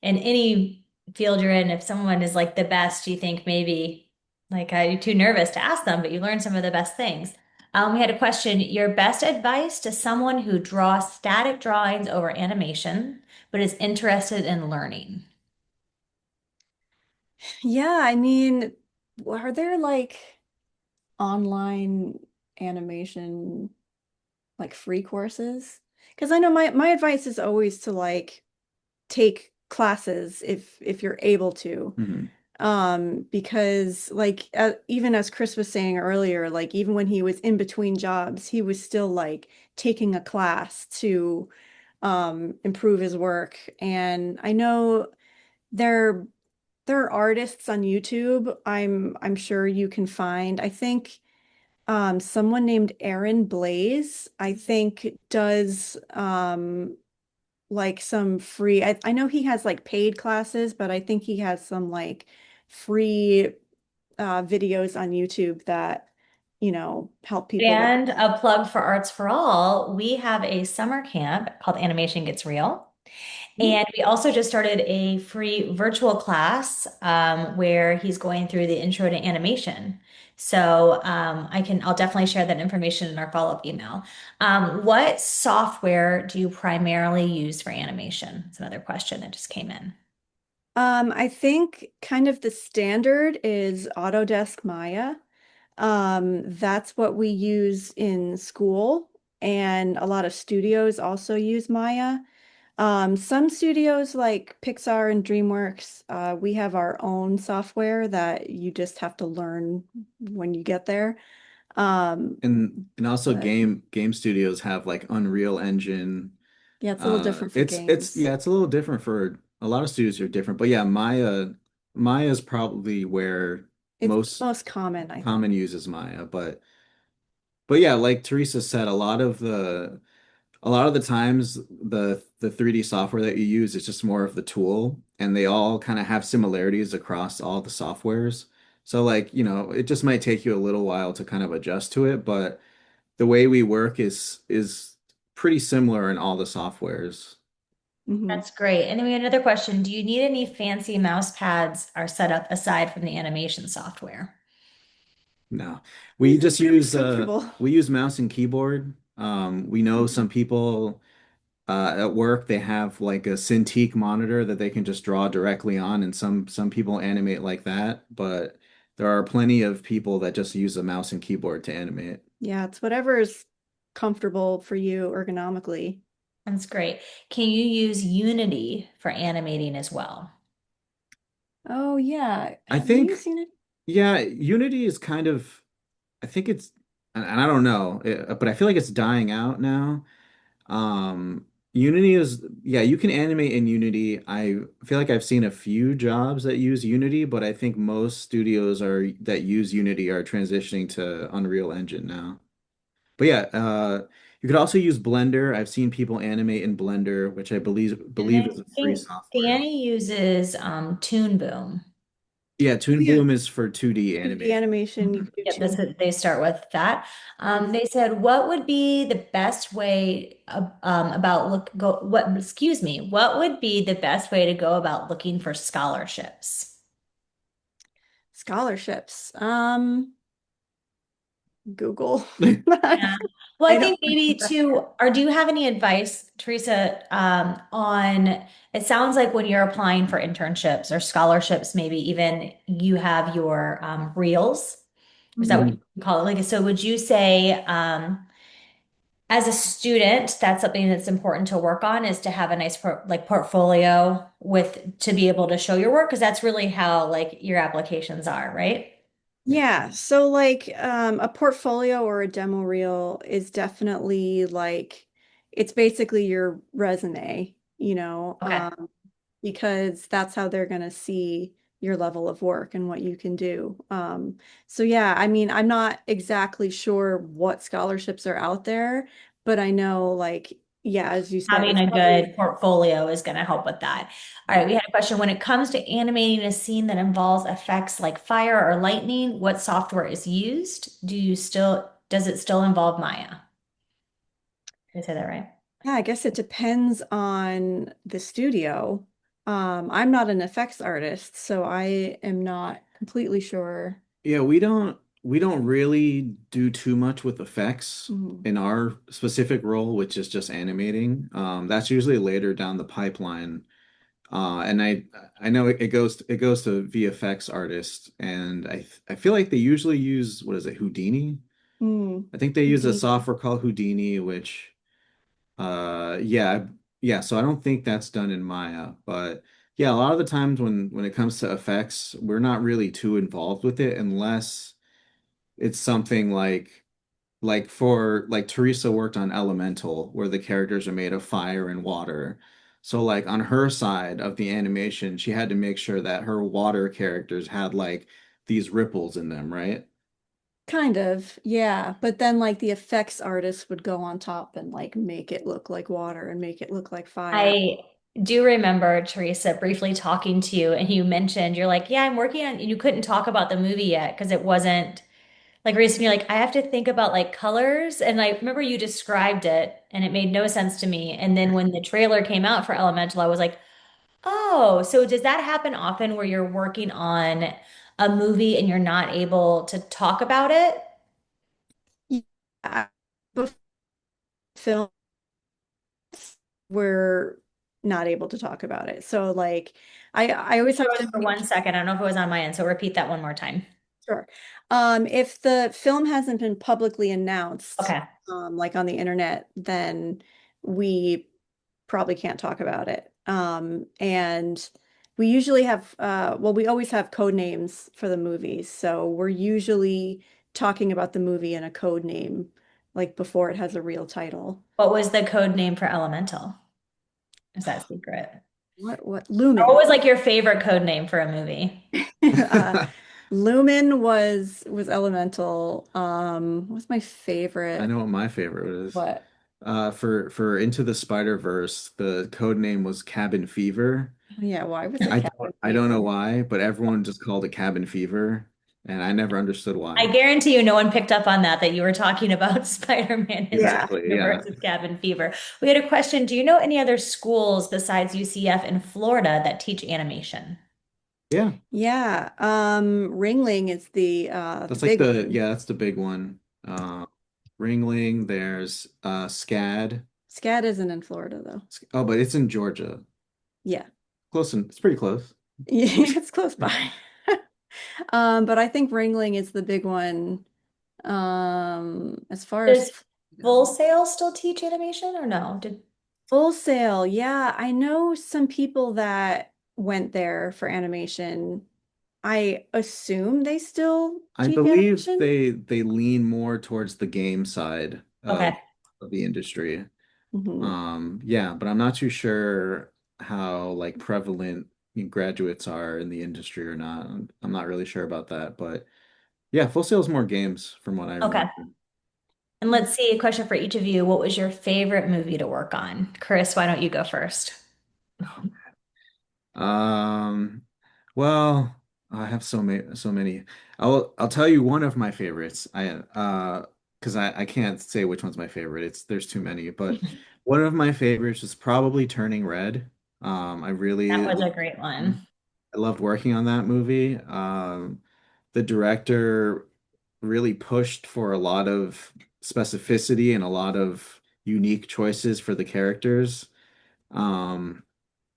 in any field you're in, if someone is like the best, you think maybe like you're too nervous to ask them, but you learn some of the best things. We had a question, your best advice to someone who draws static drawings over animation, but is interested in learning. Yeah, I mean, are there like online animation like free courses? Because I know my advice is always to like take classes if you're able to. Mhm. Because like even as Chris was saying earlier, like even when he was in between jobs, he was still like taking a class to improve his work. And I know there there are artists on YouTube. I'm sure you can find. I think someone named Aaron Blaze, I think does like some free I know he has like paid classes, but I think he has some like free videos on YouTube that, help people with. And a plug for Arts for All, we have a summer camp called Animation Gets Real. Mhm. And we also just started a free virtual class where he's going through the intro to animation. So I'll definitely share that information in our follow-up email. What software do you primarily use for animation? It's another question that just came in. I think kind of the standard is Autodesk Maya. That's what we use in school, and a lot of studios also use Maya. Some studios like Pixar and DreamWorks, we have our own software that you just have to learn when you get there. Um, And also but game studios have like Unreal Engine. yeah, it's a little different for It's games. yeah, it's a little different for a lot of studios are different. But yeah, Maya is probably where It's most most common, I think. common uses Maya. But yeah, like Teresa said, a lot of the times the 3D software that you use is just more of the tool, and they all kind of have similarities across all the softwares. So like, it just might take you a little while to kind of adjust to it, but the way we work is pretty similar in all the softwares. Hmm. That's great. And then we had another question. Do you need any fancy mouse pads are set up aside from the animation software? No. We It's just pretty use comfortable. we use mouse and keyboard. We know some people At work, they have like a Cintiq monitor that they can just draw directly on, and some people animate like that, but there are plenty of people that just use a mouse and keyboard to animate. Yeah, it's whatever is comfortable for you ergonomically. That's great. Can you use Unity for animating as well? Oh yeah. I Have you think, seen it? yeah, Unity is kind of, I think it's, and I don't know, but I feel like it's dying out now. Unity is, yeah, you can animate in Unity. I feel like I've seen a few jobs that use Unity, but I think most studios are that use Unity are transitioning to Unreal Engine now. But yeah, you could also use Blender. I've seen people animate in Blender, which I believe And believe then is a I free think software. Danny uses Toon Boom. Yeah, Oh Toon yeah. Boom is for 2D 2D animation. animation, you Mhm. can do Yep, tune. they start with that. Mhm. They said, what would be the best way about look go what excuse me, what would be the best way to go about looking for scholarships? Scholarships. Google. Yeah. Well, I I don't think maybe too, or do you have any advice, Teresa, on it sounds like when you're applying for internships or scholarships, maybe even you have your reels. Is that what Mhm. you call it? Like, so would you say as a student, that's something that's important to work on is to have a nice portfolio with to be able to show your work because that's really how like your applications are, right? Yeah, so like a portfolio or a demo reel is definitely like it's basically your resume, Okay. because that's how they're going to see your level of work and what you can do. So yeah, I mean, I'm not exactly sure what scholarships are out there, but I know like, yeah, as you said, Having it's a probably good portfolio is going to help with that. All right, yeah. we had a question. When it comes to animating a scene that involves effects like fire or lightning, what software is used? Does it still involve Maya? Did I say that right? Yeah, I guess it depends on the studio. I'm not an effects artist, so I am not completely sure. Yeah, we don't really do too much with effects Mhm. in our specific role, which is just animating. That's usually later down the pipeline. And I know it goes to VFX artists, and I feel like they usually use what is it, Houdini? Mm. I think they use a Houdini. software called Houdini, which yeah, yeah. So I don't think that's done in Maya, but yeah, a lot of the times when it comes to effects, we're not really too involved with it unless it's something like for like Teresa worked on Elemental, where the characters are made of fire and water. So like on her side of the animation, she had to make sure that her water characters had like these ripples in them, right? Kind of, yeah. But then like the effects artist would go on top and like make it look like water and make it look like fire. I do remember Teresa briefly talking to you, and you mentioned you're like, yeah, I'm working on, and you couldn't talk about the movie yet because it wasn't like recently. You're like, I have to think about like colors, and I remember you described it, and it made no sense to me. And then when the trailer came out for Elemental, I was like, oh, so does that happen often where you're working on a movie and you're not able to talk about it? Yeah. Before film, we're not able to talk about it. So like I always have Frozen to for make 1 second. I don't know if it was on my end, so repeat that one more time. sure. If the film hasn't been publicly announced, Okay. like on the internet, then we probably can't talk about it. And we usually have, well, we always have code names for the movies. So we're usually talking about the movie in a code name, like before it has a real title. What was the code name for Elemental? Is that secret? What, Or what Lumen? was like your favorite code name for a movie? Uh, Lumen was Elemental. What's my I favorite? know what my favorite is. What? For Into the Spider-Verse, the code name was Cabin Fever. Yeah, why was it I don't cabin I don't know fever? why, but everyone just called it Cabin Fever, and I never understood I why. guarantee you no one picked up on that you were talking about Spider-Man Into the Yeah. Exactly, yeah. Universe of Cabin Fever. We had a question. Do you know any other schools besides UCF in Florida that teach animation? Yeah. Yeah. Ringling is the That's like big the one. yeah, that's the big one. Ringling, there's SCAD. SCAD isn't in Florida though. Oh, but it's in Georgia. Yeah. Close and it's pretty close. Yeah, it's close by. But I think Ringling is the big one. As far as Does Full Sail still teach animation or no? Did Full Sail, yeah, I know some people that went there for animation. I assume they still I teach believe animation. they lean more towards the game side Okay. of the industry. Mhm. Yeah, but I'm not too sure how like prevalent graduates are in the industry or not. I'm not really sure about that, but yeah, Full Sail is more games from what I Okay. remember. And let's see, a question for each of you. What was your favorite movie to work on? Chris, why don't you go first? Um, well, I have so many. I'll tell you one of my favorites. Because I can't say which one's my favorite. There's too many, but one of my favorites is probably Turning Red. I That really was a great one. I loved working on that movie. The director really pushed for a lot of specificity and a lot of unique choices for the characters. Um,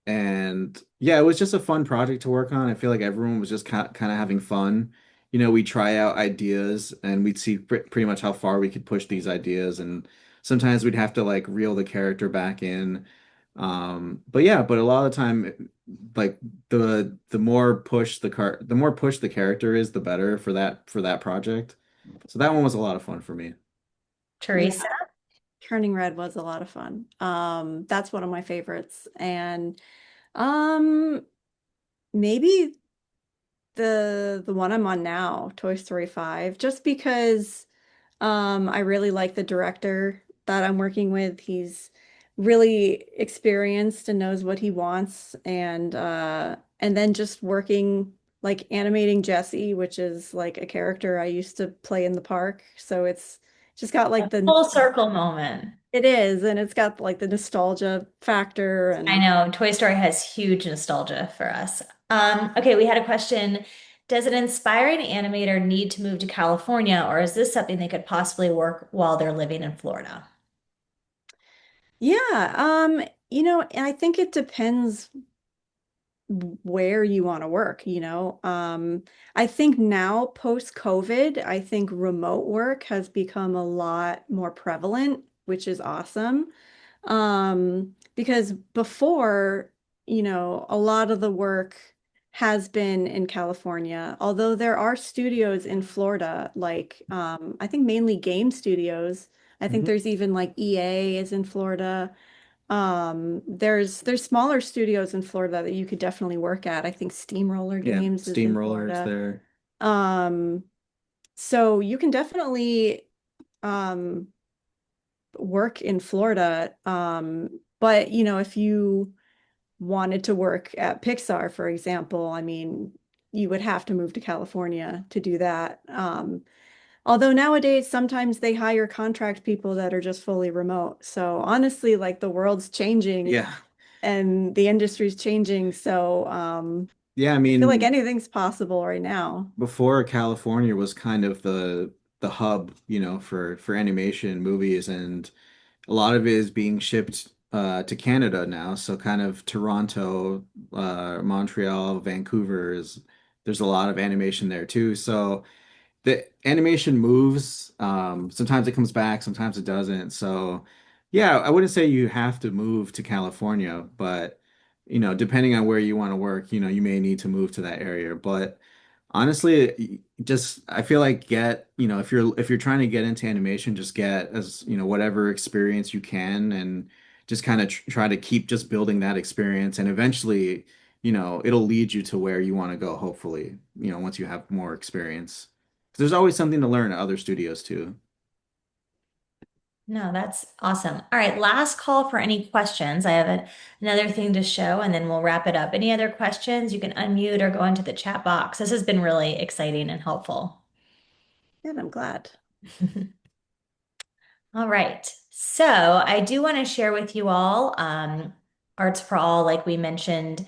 and yeah, it was just a fun project to work on. I feel like everyone was just kind of having fun. We try out ideas and we'd see pretty much how far we could push these ideas. And sometimes we'd have to like reel the character back in. But yeah, but a lot of the time, like the more push the character is, the better for that project. So that one was a lot of fun for me. Yeah, Teresa? Turning Red was a lot of fun. That's one of my favorites. And um maybe the one I'm on now, Toy Story 5, just because I really like the director that I'm working with. He's really experienced and knows what he wants, and then just working like animating Jessie, which is like a character I used to play in the park. So it's just got A like the full circle moment. it is, and it's got like the nostalgia factor I and know Toy Story has huge nostalgia for us. Okay, we had a question. Does an inspiring animator need to move to California, or is this something they could possibly work while they're living in Florida? yeah, I think it depends where you want to work, you know. I think now post-COVID, I think remote work has become a lot more prevalent, which is awesome. Because before, a lot of the work has been in California, although there are studios in Florida, like I think mainly game studios. I think Mhm. there's even like EA is in Florida. There's smaller studios in Florida that you could definitely work at. I think Steamroller Yeah, Games is in Steamrollers Florida. there. Um, so you can definitely um work in Florida. But if you wanted to work at Pixar, for example, I mean, you would have to move to California to do that. Although nowadays sometimes they hire contract people that are just fully remote. So honestly, like the world's changing Yeah. and the industry's changing. So Yeah, I I feel like mean, anything's possible right now. before California was kind of the hub, for animation movies, and a lot of it is being shipped to Canada now. So kind of Toronto, Montreal, Vancouver there's a lot of animation there too. So the animation moves. Sometimes it comes back, sometimes it doesn't. So yeah, I wouldn't say you have to move to California, but depending on where you want to work, you may need to move to that area. But honestly, just I feel like if you're trying to get into animation, just get as whatever experience you can, and just kind of try to keep just building that experience, and eventually, it'll lead you to where you want to go, hopefully, once you have more experience. 'Cause there's always something to learn at other studios too. No, that's awesome. All right, last call for any questions. I have another thing to show and then we'll wrap it up. Any other questions? You can unmute or go into the chat box. This has been really exciting and helpful. And I'm glad. All right. So I do want to share with you all, Arts for All, like we mentioned,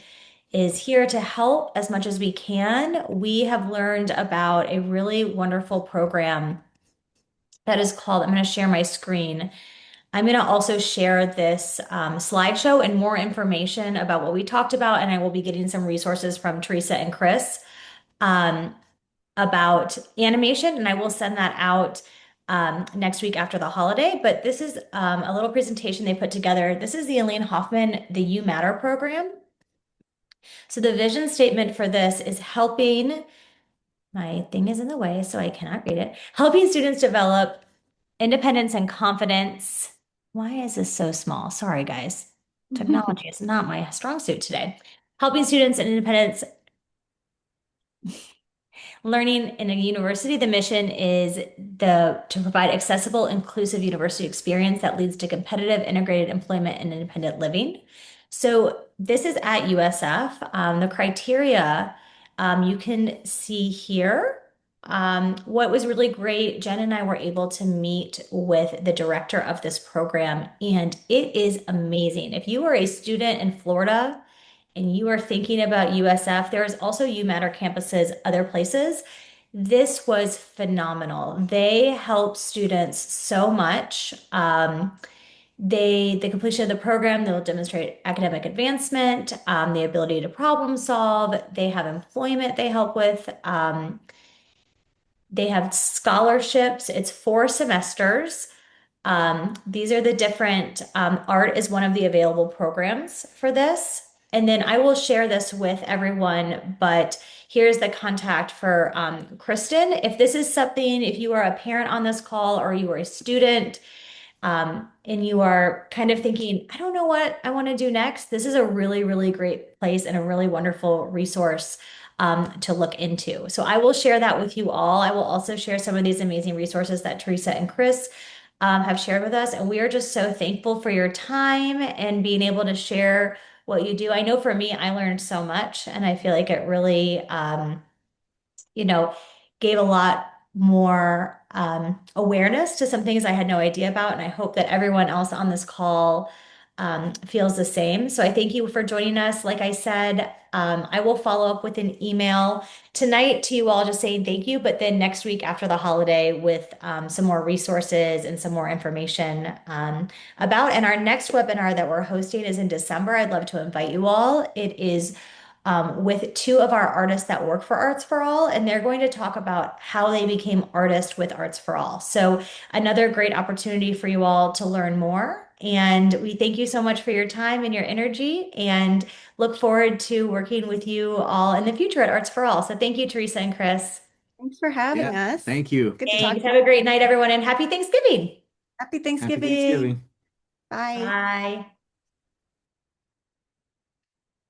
is here to help as much as we can. We have learned about a really wonderful program that is called, I'm going to share my screen. I'm going to also share this slideshow and more information about what we talked about, and I will be getting some resources from Teresa and Chris um, about animation, and I will send that out next week after the holiday. But this is a little presentation they put together. This is the Elaine Hoffman, the You Matter program. So the vision statement for this is helping, my thing is in the way, so I cannot read it, helping students develop independence and confidence. Why is this so small? Sorry, guys. Technology is not my strong suit today. Helping students in independence learning in a university. The mission is to provide accessible, inclusive university experience that leads to competitive, integrated employment and independent living. So this is at USF. The criteria you can see here. What was really great, Jen and I were able to meet with the director of this program, and it is amazing. If you are a student in Florida and you are thinking about USF, there is also U Matter campuses other places. This was phenomenal. They help students so much. The completion of the program, they'll demonstrate academic advancement, the ability to problem solve. They have employment they help with. They have scholarships. It's 4 semesters. These are the different, art is one of the available programs for this. And then I will share this with everyone, but here's the contact for Kristen. If this is something, if you are a parent on this call or you are a student, and you are kind of thinking, I don't know what I want to do next, this is a really, really great place and a really wonderful resource to look into. So I will share that with you all. I will also share some of these amazing resources that Teresa and Chris have shared with us. And we are just so thankful for your time and being able to share what you do. I know for me, I learned so much, and I feel like it really, you know, gave a lot more awareness to some things I had no idea about. And I hope that everyone else on this call feels the same. So I thank you for joining us. Like I said, I will follow up with an email tonight to you all just saying thank you, but then next week after the holiday with some more resources and some more information about. And our next webinar that we're hosting is in December. I'd love to invite you all. It is with 2 of our artists that work for Arts for All, and they're going to talk about how they became artists with Arts for All. So another great opportunity for you all to learn more. And we thank you so much for your time and your energy, and look forward to working with you all in the future at Arts for All. So thank you, Teresa and Chris. Thanks for having Yeah, us. thank you. Good to talk Thanks. to Have you. a great night, everyone, and happy Thanksgiving. Happy Happy Thanksgiving. Thanksgiving. Bye. Bye.